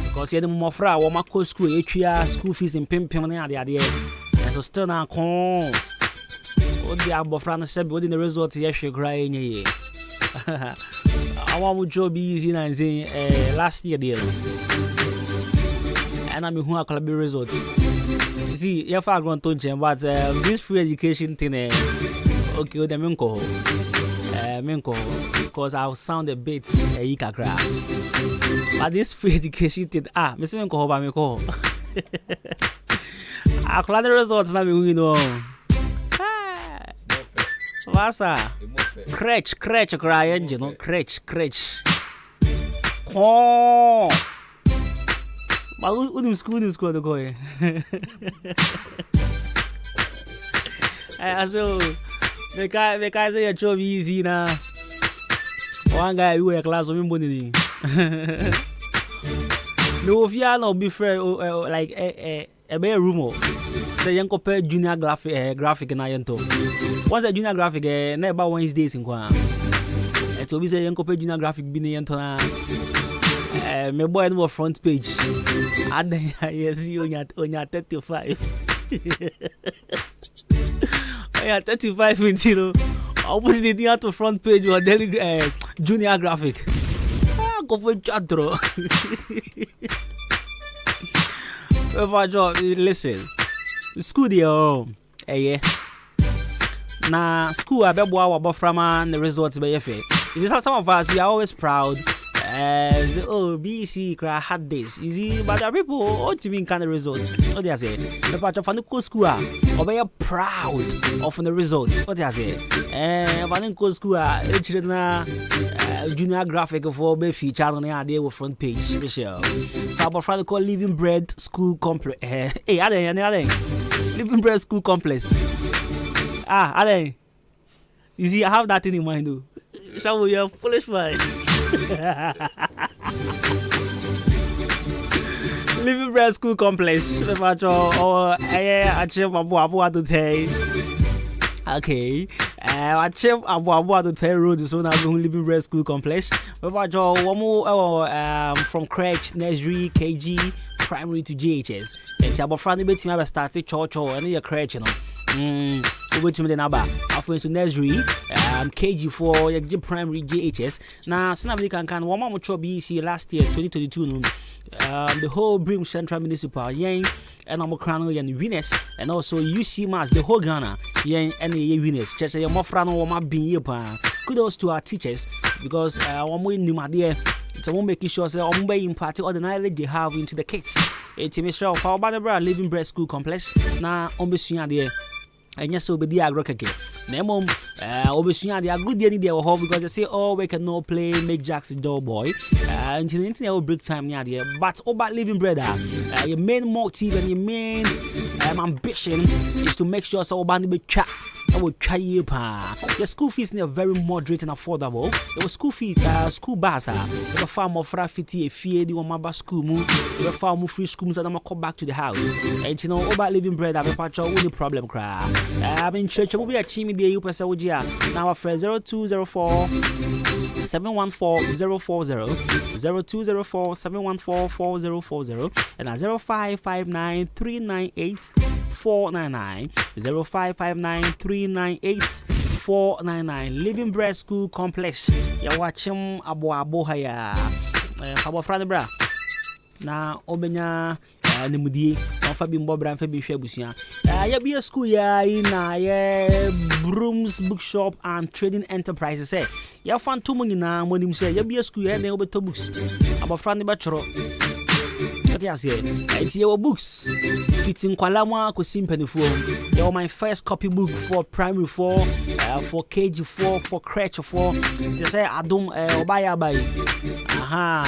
D: because yede mmofra wo makọ school etwia school fees in pimpim na ade and so still na kon o di abofra na se be the result ye hwe gra enye awa mu job easy na nze last year there and I'm who akala be result. See, if I want to change, but this free education thing, okay, the minko, because I'll sound a bit ikakra. But this free education thing, Mr. Minko, by me call. I call the results now, we know. What's that? Crutch, cry engine, no crutch. Oh. But we school to go. So the guy say your job easy na. One guy who a class of money. No, if you are not be fair, like a bare rumor. Say you compare junior graphic na yento. Once a junior graphic, never Wednesdays in Kwan. And so we say you compare junior graphic bin yento na. My boy no front page. And I see on your 35. On your 35 until I'll put it in the front page or daily junior graphic. Go for chatro. Listen. School there. Yeah. Na school I be boa aboframa the results be yefe. Is this some of us we are always proud. BC cry had this easy, but the people ought to be kind of results. What they say, the part of the school or be proud of the results. What they say, Vaninco school, junior graphic for be featured on the idea of front page. Papa Friday called Living Bread School Complex. Hey, are they? Living Bread School Complex. Are they? You see, I have that in mind, though. Shall we have foolish mind? Living Bread School Complex. Okay. I check about the Fair Road so now Living Bread School Complex. From crèche, nursery, KG, primary to GHS. And about Friday bit me started church and your crèche, you know. Over to me the number. After into nursery, KG4, your primary GHS. Now, somebody can one more BC last year, 2022. The whole Brim Central Municipal, yang, and I'm crown and winners, and also UC Mass, the whole Ghana, yang, and the winners. Just say, more friend or my being kudos to our teachers because one way new idea. So we're making sure that I'm imparting all the knowledge they have into the kids. It's a mixture of our Badabra Living Bread School Complex. Now, on the idea. And yes, so be the agrokake. Nemom, obviously, they are good day because they say, oh, we can no play, make Jack's door boy. Until the internet will break time near there. But about Living Bread, your main motive and your main ambition is to make sure so band be chat. would try you pa. The school fees are very moderate and affordable. There was school fees, school bus, the farm of Rafiti, a fee, the Omaba school move, the farm of free schools, and I'm come back to the house. And you know, about living bread, I've a patch of the problem cry. I'm in church, I will be a chimney day, you now a friend 0204 714 040 0204 714 4040 and 0559 398 499 0559 398 499 Living Bread School Complex. Ya watching abo haya. Abo frade bra. Na obenya nemudie ofa bi mbobra mfa bi hwe abusia. Ya be a school ya na ya Brooms Bookshop and Trading Enterprises say. Ya fan to mo nyina monim say ya be a school ya na obeto books. Abo frade ba choro. Yes, yeah. It's your books. Fitting Kwalama Kusimpenifo. You're my first copy book for primary 4, for KG4, for crèche 4. They say I don't buy. Aha.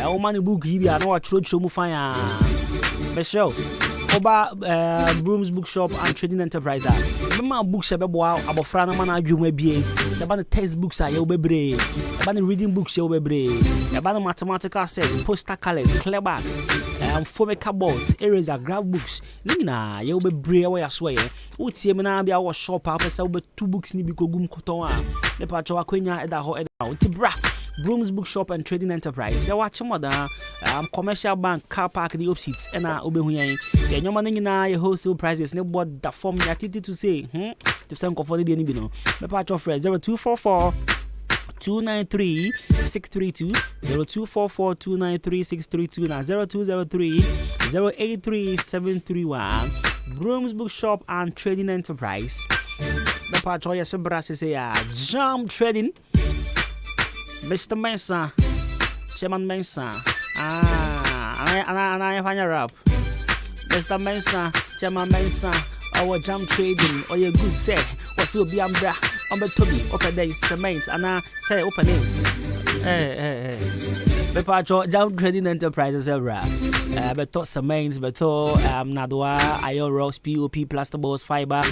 D: Omani book here. I know what road show mufaya. Special. Oba Brooms Bookshop and Trading Enterprise. Remember books about frana man adwuma bie. About the textbooks are you bebre. About the reading books you bebre. About the mathematical sets, poster colors, clear backs, foam cupboards, eraser, graph books. Nina you bebre where you swear. Uti me na bia wo shop up say we 2 books ni bi kogum koton a. Me pa cho akwenya eda ho eda. Uti bra. Brooms Bookshop and Trading Enterprise. You watch mother commercial bank car park the opposites and obehu yan. The nyoma nyina your wholesale prices ne board that form ya titi to say the same comfort the ni bi no. Me pa cho friend 0244 293 632 0244 293 632 na 0203 083 731 Brooms Bookshop and Trading Enterprise. Me pa cho yes brase say jam trading. Mr. Mensa, Chairman Mensa. I find a rap. Mr. Mensa, Chairman Mensa. Our jam trading, or your good say. What's your be ambra? Toby, open days, cement, and I say open names. Pepacho jam trading enterprises, rap. But cements, but Nadwa, iron rocks, POP, plasterboards, fiber,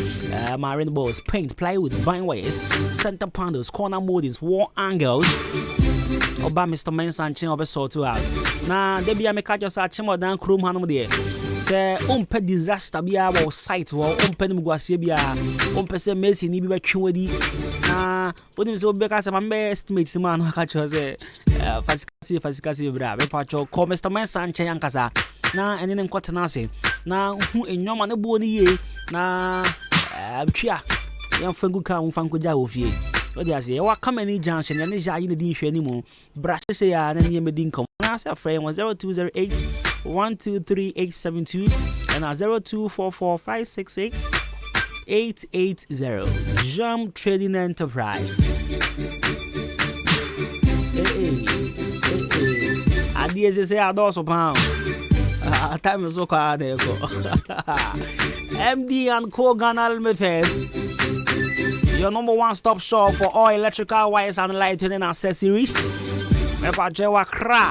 D: marine boards, paint, plywood, vine wires, center panels, corner moldings, wall angles. Oba Mr. Mensa and Chin Obeso to out. Now, they be a make just a chimo down chrome hanum there. Say, umpe disaster be our site, or umpe Muguasibia, umpe se Messi, ni be chwedi. But him so because I'm estimates man who catch us Fasicasi bra, Pacho, call Mr. Mensa and Chayankasa. Now, and then Quatanasi. Now, who in your man a bony ye? Now, Chia, young Fanguka, Fankuja of ye. What do I say? What come any junction and the in the dish anymore? Brush say, and then you made income. I said, friend was 0208 123872 and 0244 566 880. Jam Trading Enterprise. Ideas say I do so pound. Time is so hard. MD and Co Ganal Method. Your number one stop shop for all electrical wires and lighting and accessories. Mepajewa Kra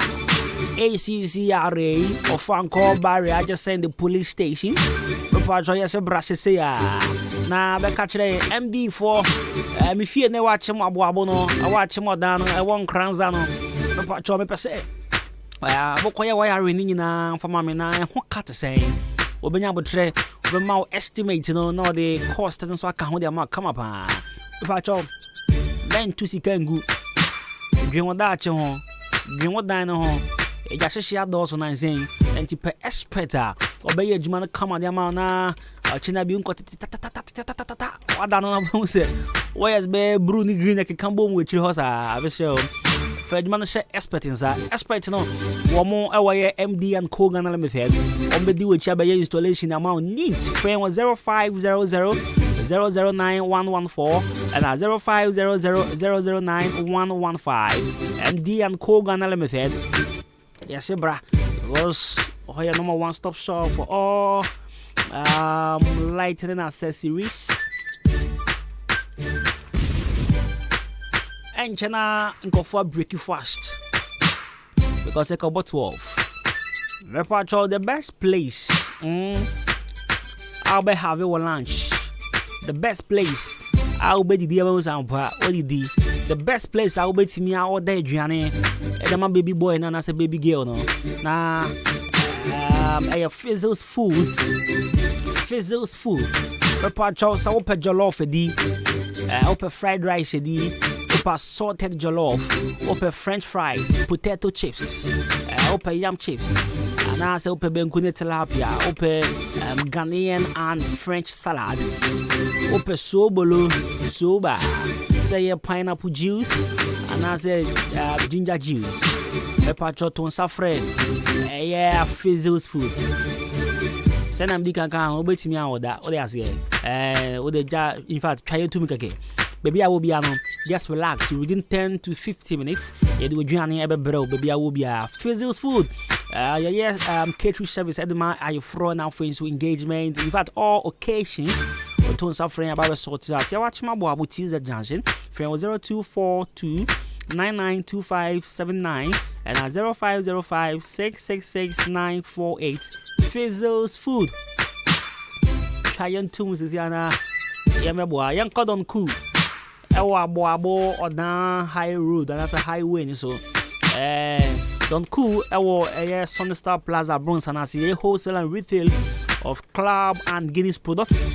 D: ACCRA or Fanco Barrier just send the police station. Mepajewa se brush say na be catch the MD for me fear ne watch him abono I watch him down I want kranza no mepajewa me pese bokoya wire ni na for mama na ho cut say obenya botre obema estimate no the cost and so aka ho the amount come up mepajewa men to sikangu dwen wada che ho dwen wada no ho e ja hye adoso na nsen enti per expert obeye adwuma no come the amount na china bi nko tata wada no na bo se wires be bruni green ke kambo mu echi hosa abesho Fredman share expert in expert no womo ewaye MD and Co Ganal Method on be do echi abaye installation amount neat frame 0500 009 114 and 0500 009 115 MD and Co Ganal Method. Yes, bra. Was your number one stop shop for all lighting accessories. And China go for breaking fast because they about 12. The best place. I'll be having lunch. the best place I'll bet the dear sound what did the best place I'll bet me all day Gianni and my baby boy and as a baby girl no nah a fizzles food pepper chows open jollof open fried rice open salted jollof open french fries potato chips open yam chips and I say open benkune tilapia open Ghanaian and French salad open soba say pineapple juice and I say ginger juice pepper choton safre yeah fizzles food send am di kankan obetimi an order what they say in fact try to make again baby I will be just relax within 10 to 50 minutes you do journey ebe bro baby I will be fizzles food catering service edema are you throw now for engagement in fact all occasions we don't suffering about sort out you watch my boy about Tuesday junction from 0242 992579 and 0505 666 948 fizzles food Kayan tunes is yana yameboa yan cordon cool ewa boabo odan high road and that's a highway so don't cool ewo Sunstar Plaza Bronx and I see wholesale and retail of club and Guinness products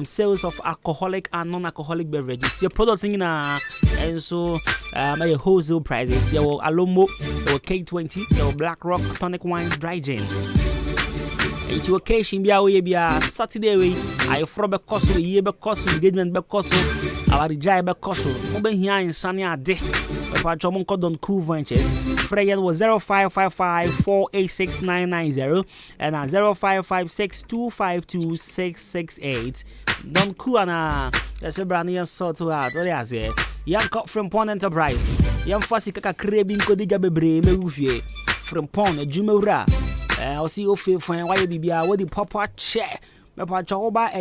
D: sales of alcoholic and non-alcoholic beverages your products in and so a wholesale prices your Alombo your K20 your Black Rock tonic wine dry gin into occasion bia Saturday we I from be cost ye be cost engagement be cost our jai be cost oben here in sunny ade for Jomon Cordon Cool Ventures Freya was 0555486990 and 0556252668 Don Cool and that's a brand new sort to out what they say young cut from Pond Enterprise young fussy kaka craving kodiga bebre me rufie from Pond Jumura I'll see you feel fine why you be what the papa chair me pa choba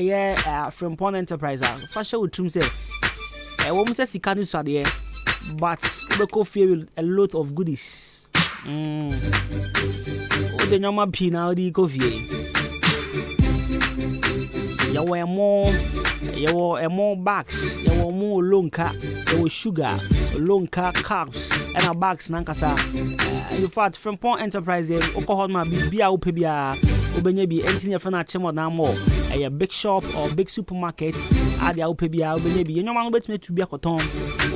D: from Pond Enterprise fashion with trim say a woman says he can't so there but we go feel a lot of goodies the normal pina the coffee you wear more more bags you want more lonka you sugar lonka carbs and a bags nankasa in fact from Pond Enterprise alcohol ma bia opebia obenye bi entin yefa na chemo na more a big shop or big supermarket adia opebia obenye bi nyoma no betime to bia koton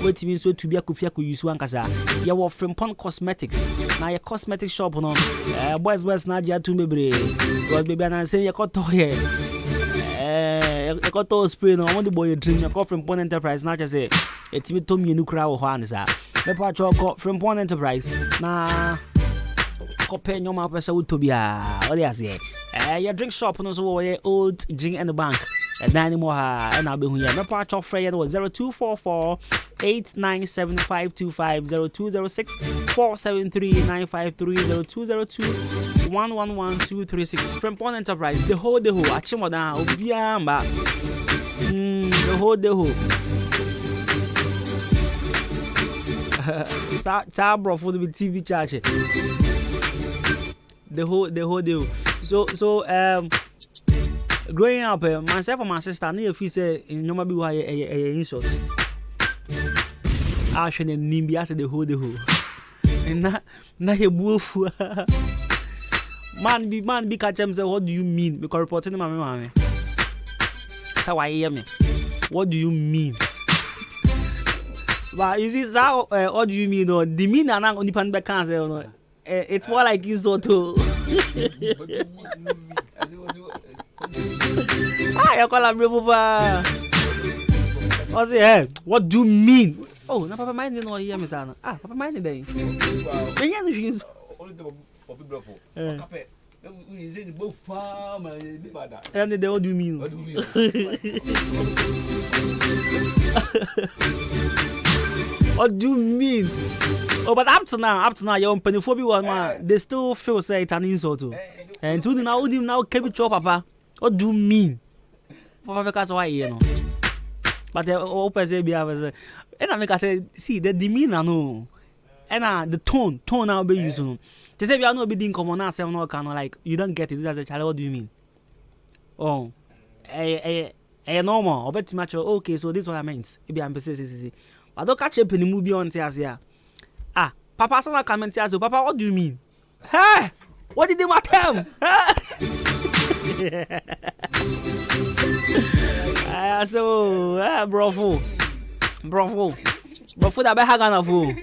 D: betime so to bia kofia ko use wankasa you want from Pond Cosmetics na your cosmetic shop no boys na dia to mebre because baby na say you koto here I got to spray no want the boy dream you call from Pond Enterprise na just say etimi to me nu kra wo ho anisa me pa cho from Pond Enterprise na kope nyoma pesa utobia what they say your drink shop no so we old gin and the bank and anymore and I'll be here me pa cho frey no 0244 8975525 0206 473 0202 111236 from Pond Enterprise the whole achimoda obiamba the whole bro for the TV charge the whole deal so growing up myself and my sister near if say in normal be why insult I should nimbi as the whole and na he bufu man be catch him say what do you mean because reporting my mama how I hear me what do you mean but you see how what do you mean no the mean and only pan back can say no it's more like you so too I call a bravo I say, hey, what do you mean? Oh, na papa mind no hear me sana. Ah, papa mind dey. Me yan no only the people for. Okape. We say the both farm and the father. And they what do you mean? What do you mean? What do you mean? Oh, but up to now, your pedophobia one man, they still feel say it's an insult too. And to now keep it papa. What do you mean? Papa because why you know? But the open say be and I make I say see the demeanor no and the tone now be used. They say we are not be doing common now no kind of like you don't get it as a child. What do you mean? Oh normal. I bet much. Okay, so this is what I meant. Maybe I'm saying. I don't catch up in the movie on here. Ah, Papa, someone comment here. So, Papa, what do you mean? Hey, what did they want him? So, bravo. But for that, I gonna fool.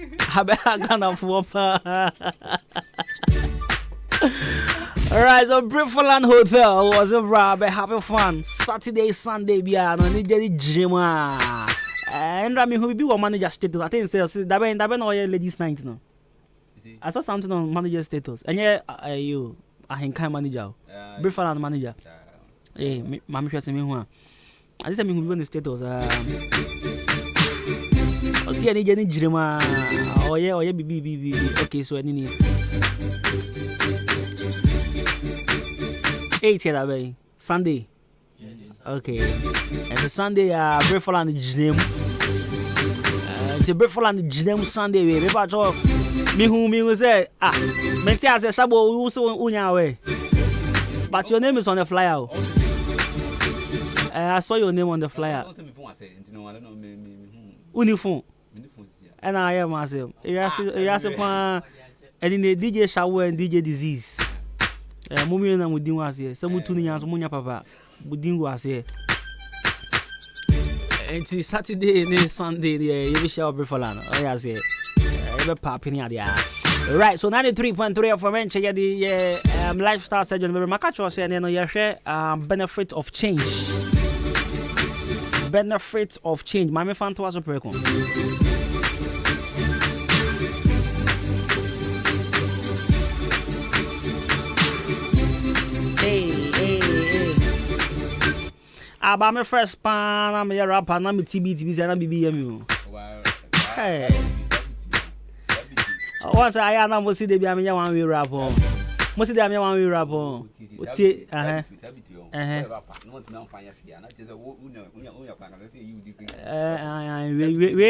D: Alright, so Briefland Hotel was over having fun. Saturday, Sunday, no need the gym. And I mean, who be one manager status? I think still that been no ladies night no. I saw something on manager status. And yeah, you Ahenkan manager, Briefland manager. Eh, mama share me who. I just mean who be on the status. See any gym. Oh yeah, BB. Okay, so any 8 here that Sunday. Okay. And the Sunday Briefland gym. It's a Briefland gym Sunday we paper talk. Me who say menti as a shabo who so unya way. But your name is on the flyer. I saw your name on the flyer. Uniform. And I am myself. You ask and in the DJ shower and DJ disease. Mummy and would do was here. Some would tune in as Munya Papa would do was here. It's Saturday and Sunday. You shall be for land. Oh, yes, ever popping out. Right, so 93.3 for mention the lifestyle surgeon. Very much and then you share benefit of change. Benefit of change. Mami fan to us a precon. Hey. About my first pan, I'm a rapper, I'm a TB, and I'm BBMU. Hey. Once I am, I will see the Biamia one we rap on. Most of them one we rap on. We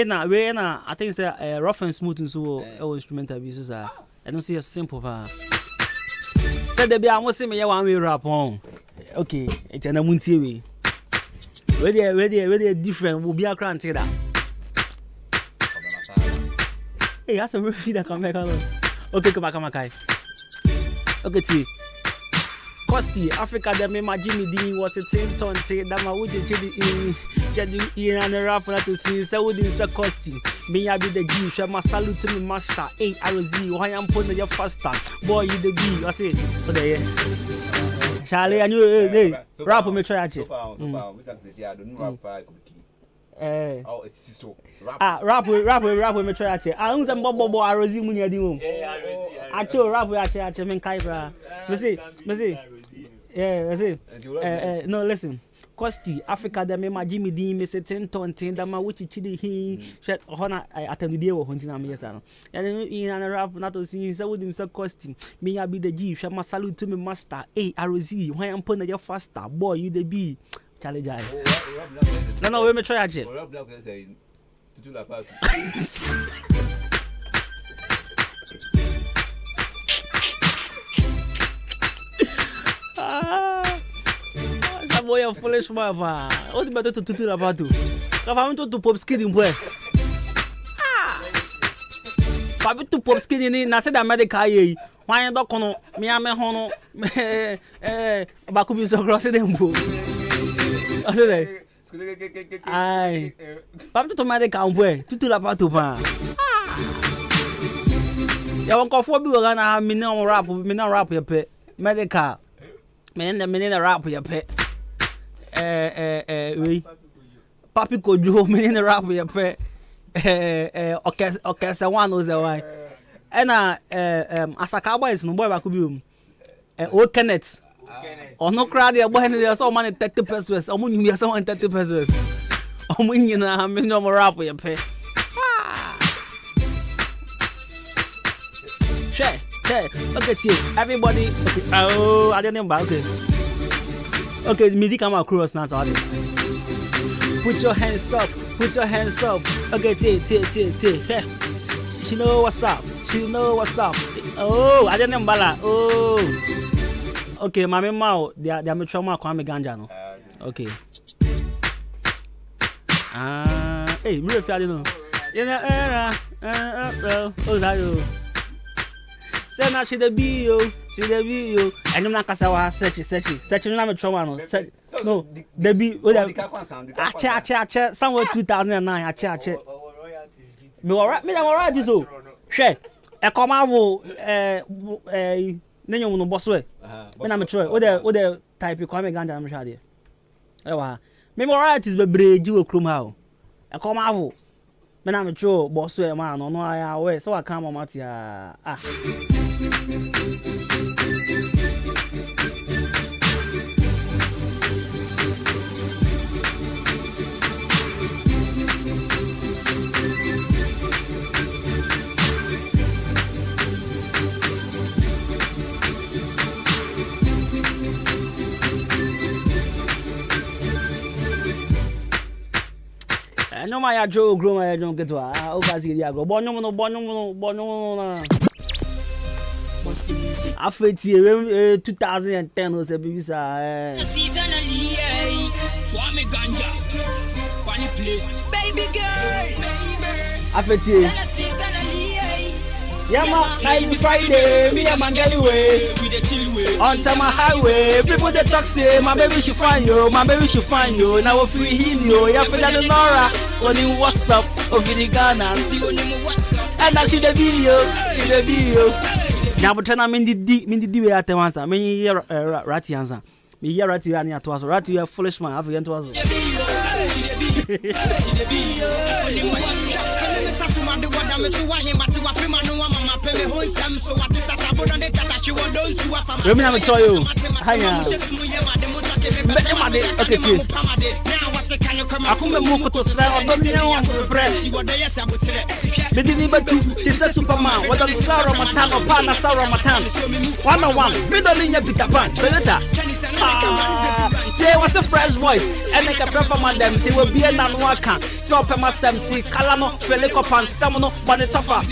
D: na. I think it's a rough and smooth and so instrumental pieces are. I don't see a simple part. Said the Biam was me one we rap on. Okay, it's an amunti way. Where they different will be a crowd that. Hey, that's a referee that come back. Okay, come back. Okay, see. Costi, Africa, the mema Jimmy Dean was a 10 ton say that my would in and a rap to see so wouldn't say Costi. Me, I be the G, shall my salute to me, master. Hey, RZ, why I'm putting your faster. Boy, you the G, I say, for the Charlie, and you, rap me try at you. We got the new rap. Oh, it's so rap with me try at you. I don't say Bobo RZ Munia Dim. I chose rap with actually men Kaibra. Messi. Yeah, I say. No, listen. Costi, Africa, the mema Jimmy Dean, Mr. 10 ton, that my witchy chili he shed honor at the day of hunting am yes. And in a rap not to see so with him so Costi. Me I be the G, shall my salute to me master. A RZ, why I'm putting your faster, boy, you the B. Challenge. No, let me try it. Boy, a foolish mother. What's better to do about you? If I want to pop skin in where? Papi to pop skin in, I said America. Why don't know me? I'm a hono. Bakubi so cross them. I said, aye. Papi to America, where? To about to pa. You won't go for me. We're gonna have me no rap your pet. Medical. Men the minute rap your pet. Papi Kojo, men the rap your pet. Okay, one knows why. And as a cowboy is no boy back to old Kenneth. Or no crowd, there are so many 30 pesos. Or when you are someone 30 pesos. Or when you know, I'm no more rap your pet. Share. Look at you, everybody. Okay. Oh, I didn't know. Okay, music come across now. Put your hands up. Okay, Share. She know what's up. Oh, I didn't know. Oh, okay, my mama, they are me trauma. Kwame ganja no. Okay. Hey, me if you know. Oh, sorry. Send out the video, see the video. And I'm not searching. I'm a trauma. No, the be I somewhere 2009. I check. Me alright, so. Share. I come out. Then you no boss way. When I'm a try. What the type you call me ganja? I'm sure there. Ewa. Me alright is be bread you krum how. I come out. When I'm a try boss way man. No I way. So I come on Matia. No my Joe groom I don't get to go. Bono. After 2010 was a baby girl. After Yama, Friday, me and Mangali way. On my highway, people they talk say, my baby should find you, Now we're free heal you, yeah, for that Nora. On in WhatsApp, over the Ghana. And now she the video. Now, but I mean the way at the once, I mean, you're ratty answer. Me hear ratty and at was ratty, a foolish man, I've again to us. Let me have a try you. Okay, I come and move to Star, but you know, they didn't even do this is Superman. What a Sarah Matan or Pana Sarah Matan 101, middle in your Peter Pan, Benetta. Say what's a fresh voice, and make a performance them. They will be a non worker. So, Pema 70, Calamo, Felico Pan, Samono, Bonetofa.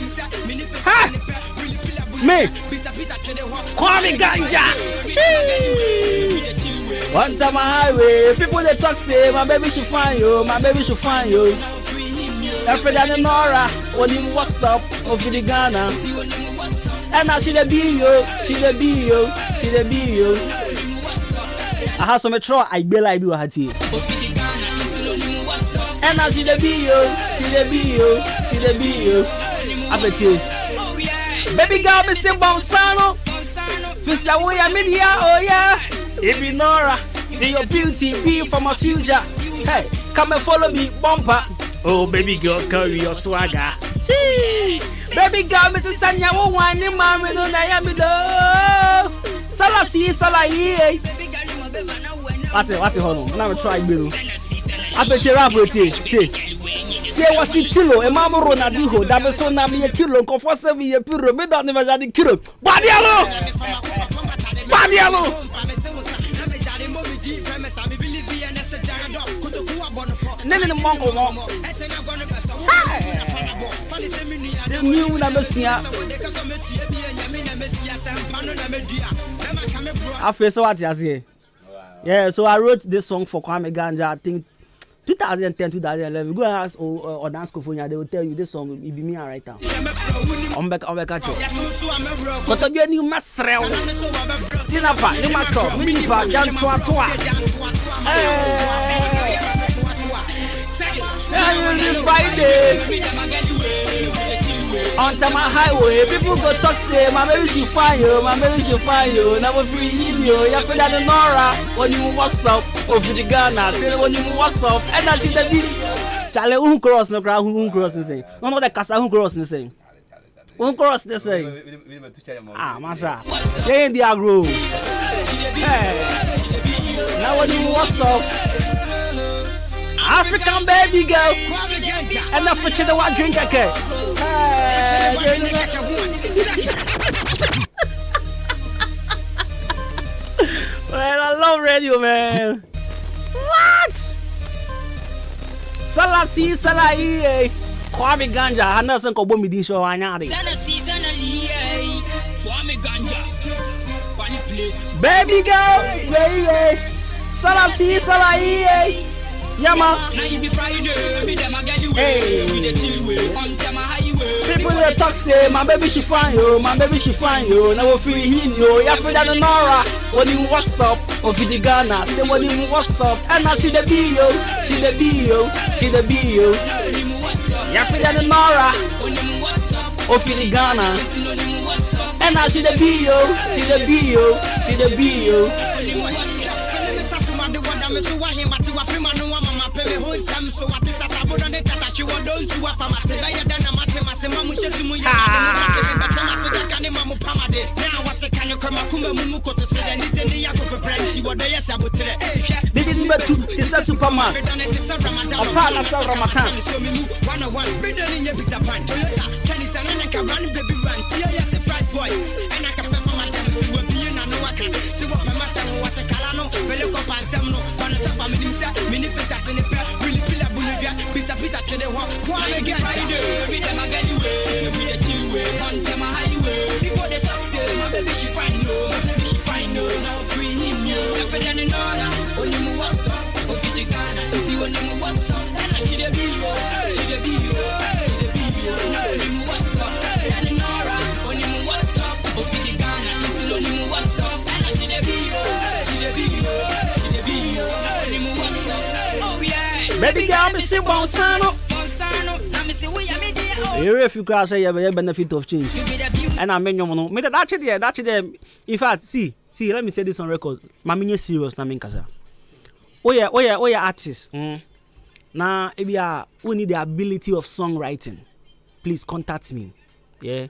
D: Ha! Me, call me Ganja. One time my highway, people they talk say, my baby should find you. Every day in Nora, when you WhatsApp over the Ghana. And now she the be you. I have some metro, I be like you had here. And now she the be you. I bet you. Baby girl, me say Bonsano. Fish away a media, oh yeah. It be Nora, see your beauty, be for my future. Hey, come and follow me, bumper. Oh, baby girl, carry your swagger. Gee. Baby girl, Mrs. Sanya, won't whine in my middle, Nayami do. Salai. What's it, hold on? Now try Bill. I bet you rap with you. Was it Tilo, a mamma Ronaldo, that was so namely a kilo, for 7 years, pure, made on the kilo. Badialo! Name in the Mongo. The new number I feel so what you say. Yeah, so I wrote this song for Kwame Ganja, I think 2010, 2011. Go and ask or dance Kofonia, they will tell you this song will be me right now. I'm back at you. But I'm new Masrel. Tinapa, Nimato, Minipa, Jan Toa. Friday. On my highway, people go talk say, my baby should find you. Never free you. You feel that Nora when you WhatsApp over the Ghana. Say when you WhatsApp, and that's the video. Charlie, who cross no crowd, who cross the same. No more the Casa who cross the same. Who cross the same. Massa. They in the agro. Hey. Now when you WhatsApp. African baby girl, and I put you the one drink okay. Man, I love radio, man. What? Salai, Kwame Ganja, Anderson Kobo Midi show anyadi. Baby girl, Salai. Yeah, man. Hey. People that talk say, my baby she fine, yo. My baby she fine, yo. Now we free him, yo. Ya free than Nora. What do you what's up? Of the Ghana. Say what do you what's up? And now she the B, yo. She the B, yo. She the B, yo. Ya free than Nora. Of the Ghana. And now she the B, yo. She the B, yo. She the B, yo. Superman. Baby girl, me see Bonsano. If you cross say you have benefit of change. And I mean you know. Me that's it. In fact, see, let me say this on record. Mami serious na me kasa. Oh yeah, artist. Now, if you need the ability of songwriting, please contact me. Yeah.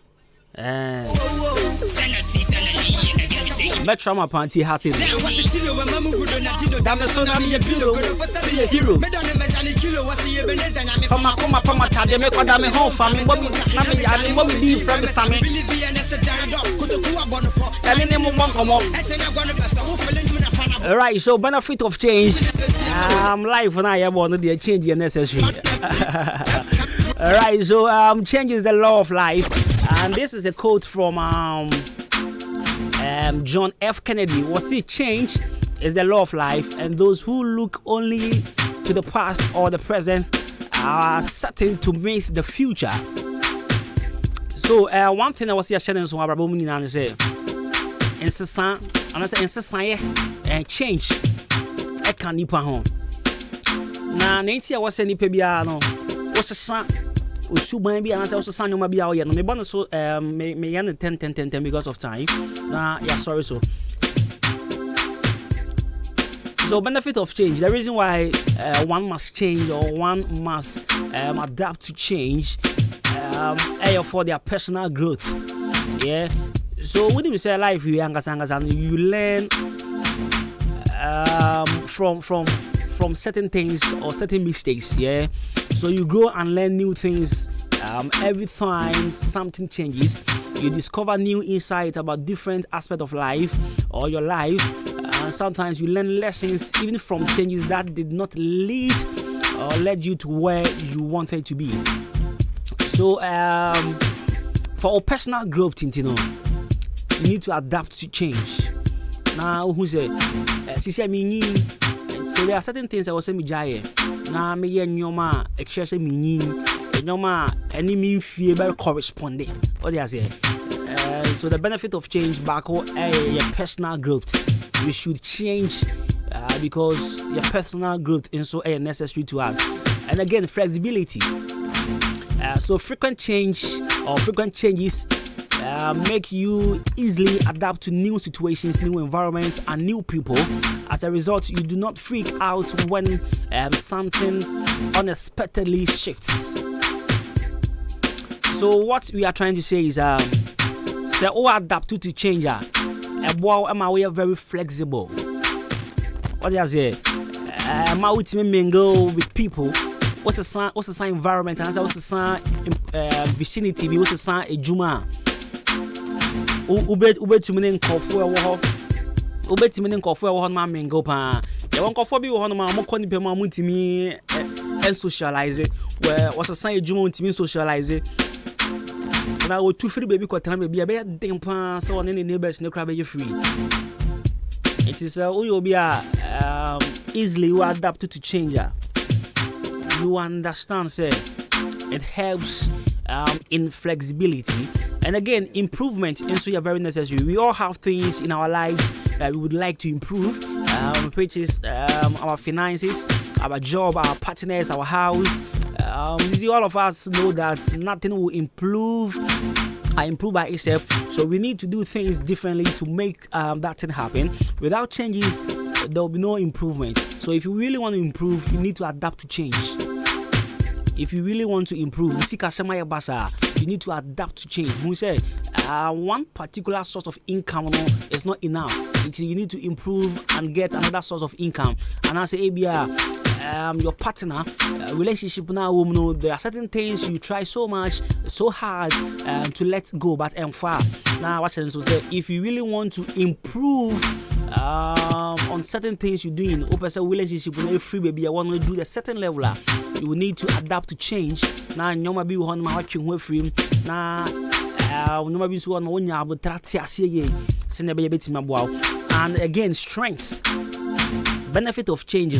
D: Metro my panty has it. Alright, so benefit of change. Life and I have one of the change necessary. Alright, so change is the law of life. And this is a quote from John F. Kennedy. Was it change is the law of life, and those who look only to the past or the present are certain to miss the future. So one thing I was here sharing so about and say and change Akan nipa ho na nenti a wose nipa bia no wosesa osuban bia na say wosesa nyoma bia o ye no me bon so me yan 10 because of time na yeah sorry so benefit of change, the reason why one must change or one must adapt to change for their personal growth. Yeah, so when you say life you you learn from certain things or certain mistakes. Yeah, so you grow and learn new things. Every time something changes, you discover new insights about different aspects of life or your life. And sometimes you learn lessons even from changes that did not lead or led you to where you wanted to be. So for our personal growth, you need to adapt to change. Now who say she said me so there are certain things I was saying me jaye. Now me nyoma excess me nyoma any mean fear by corresponding. What they say? So the benefit of change back your personal growth. We should change because your personal growth is so necessary to us. And again, flexibility. So frequent change or frequent changes make you easily adapt to new situations, new environments, and new people. As a result, you do not freak out when something unexpectedly shifts. So what we are trying to say is say adapt to change. We are very flexible. What do you say? We mingle with people. What's the sign environment? And what's the sign vicinity? What's the sign a juma? Ube to meaning coffee. Ube to meaning coffee. One man mingle pa. The one coffee be one man. Mo koni pe ma muti mi and socialize. Where what's the sign a juma muti mi socialize? Now we 2 free baby kwatana baby be dem pan so on any neighbors no crab be free. It is we will be easily adapt to change. you understand, sir, it helps in flexibility. And again, improvement also are very necessary. We all have things in our lives that we would like to improve, which is our finances, our job, our partners, our house. You see, all of us know that nothing will improve by itself. So we need to do things differently to make that thing happen. Without changes, there will be no improvement. So if you really want to improve, you need to adapt to change. If you really want to improve, you need to adapt to change. We say one particular source of income is not enough. You need to improve and get another source of income. And I say, your partner, relationship now, there are certain things you try so much, so hard to let go, but far. Now, what should I say? If you really want to improve on certain things you're doing, open a relationship with a free baby, I want to do a certain level. You will need to adapt to change. Now, you might be on my watching with free. Now, you might be so on my own. But and again, strengths, benefit of change,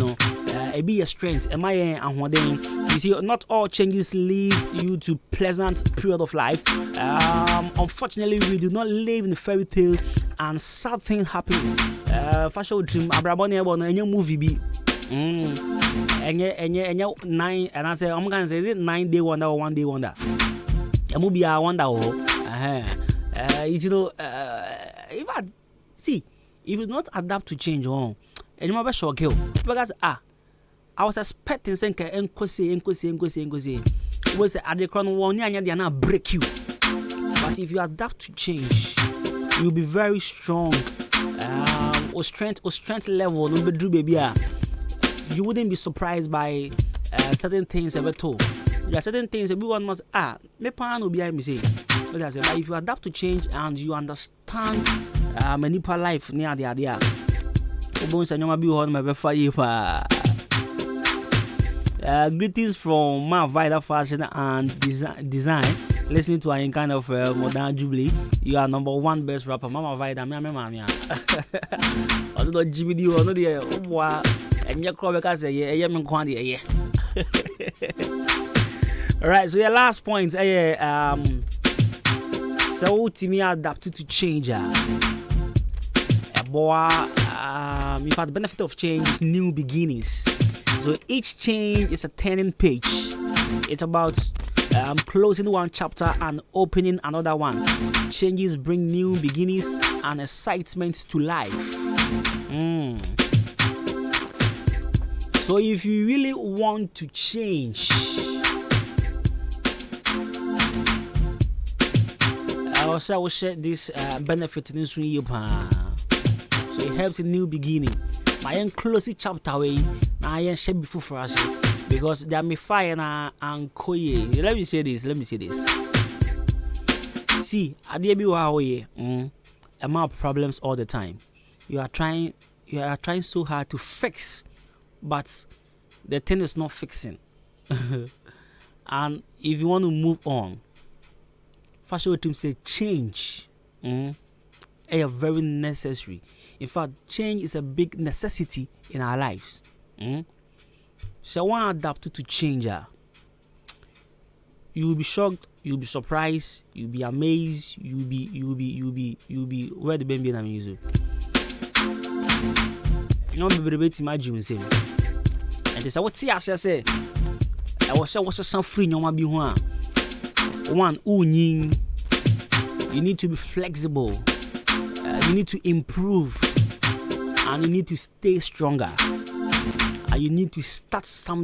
D: it be a strength. Am I you see, not all changes lead you to pleasant period of life. Unfortunately, we do not live in a fairy tale and sad things happen. Fashion dream, Abraboni, any movie be. And 9, and I say, I'm gonna say, is it 9-day wonder or 1-day wonder? A movie I wonder, you know, if you not adapt to change, and you might be shocked, because I was expecting saying, NKC, was at the crown one, they are not break you. But if you adapt to change, you'll be very strong. Or strength level, no be do baby. You wouldn't be surprised by certain things ever told. There are certain things everyone must me pan will be me say. But if you adapt to change and you understand many per life near the idea. Greetings from my Vida Fashion and Design. Listening to Ahenkan of Modern Jubilee. You are number 1 best rapper. Mama Vida, mama. Although GBD or no the and your crowd because Alright, so your last point, so to me adapted to change. In fact, the benefit of change is new beginnings. So each change is a turning page. It's about closing one chapter and opening another one. Changes bring new beginnings and excitement to life. So if you really want to change, I will share this benefit in this year. So it helps in new beginning. My close chapter way. I am share before for us because there may fire and koye. Let me say this. See, at the way, I'm have problems all the time. You are trying so hard to fix, but the thing is not fixing. And if you want to move on, fashion team say change. Are very necessary. In fact, change is a big necessity in our lives. So I want to adapt to change. You will be shocked, you'll be surprised, you'll be amazed, you'll be where the baby na music. You know, be able to imagine saying. And this what I say. I was some free no be one. You need to be flexible. You need to improve, and you need to stay stronger. And you need to start something.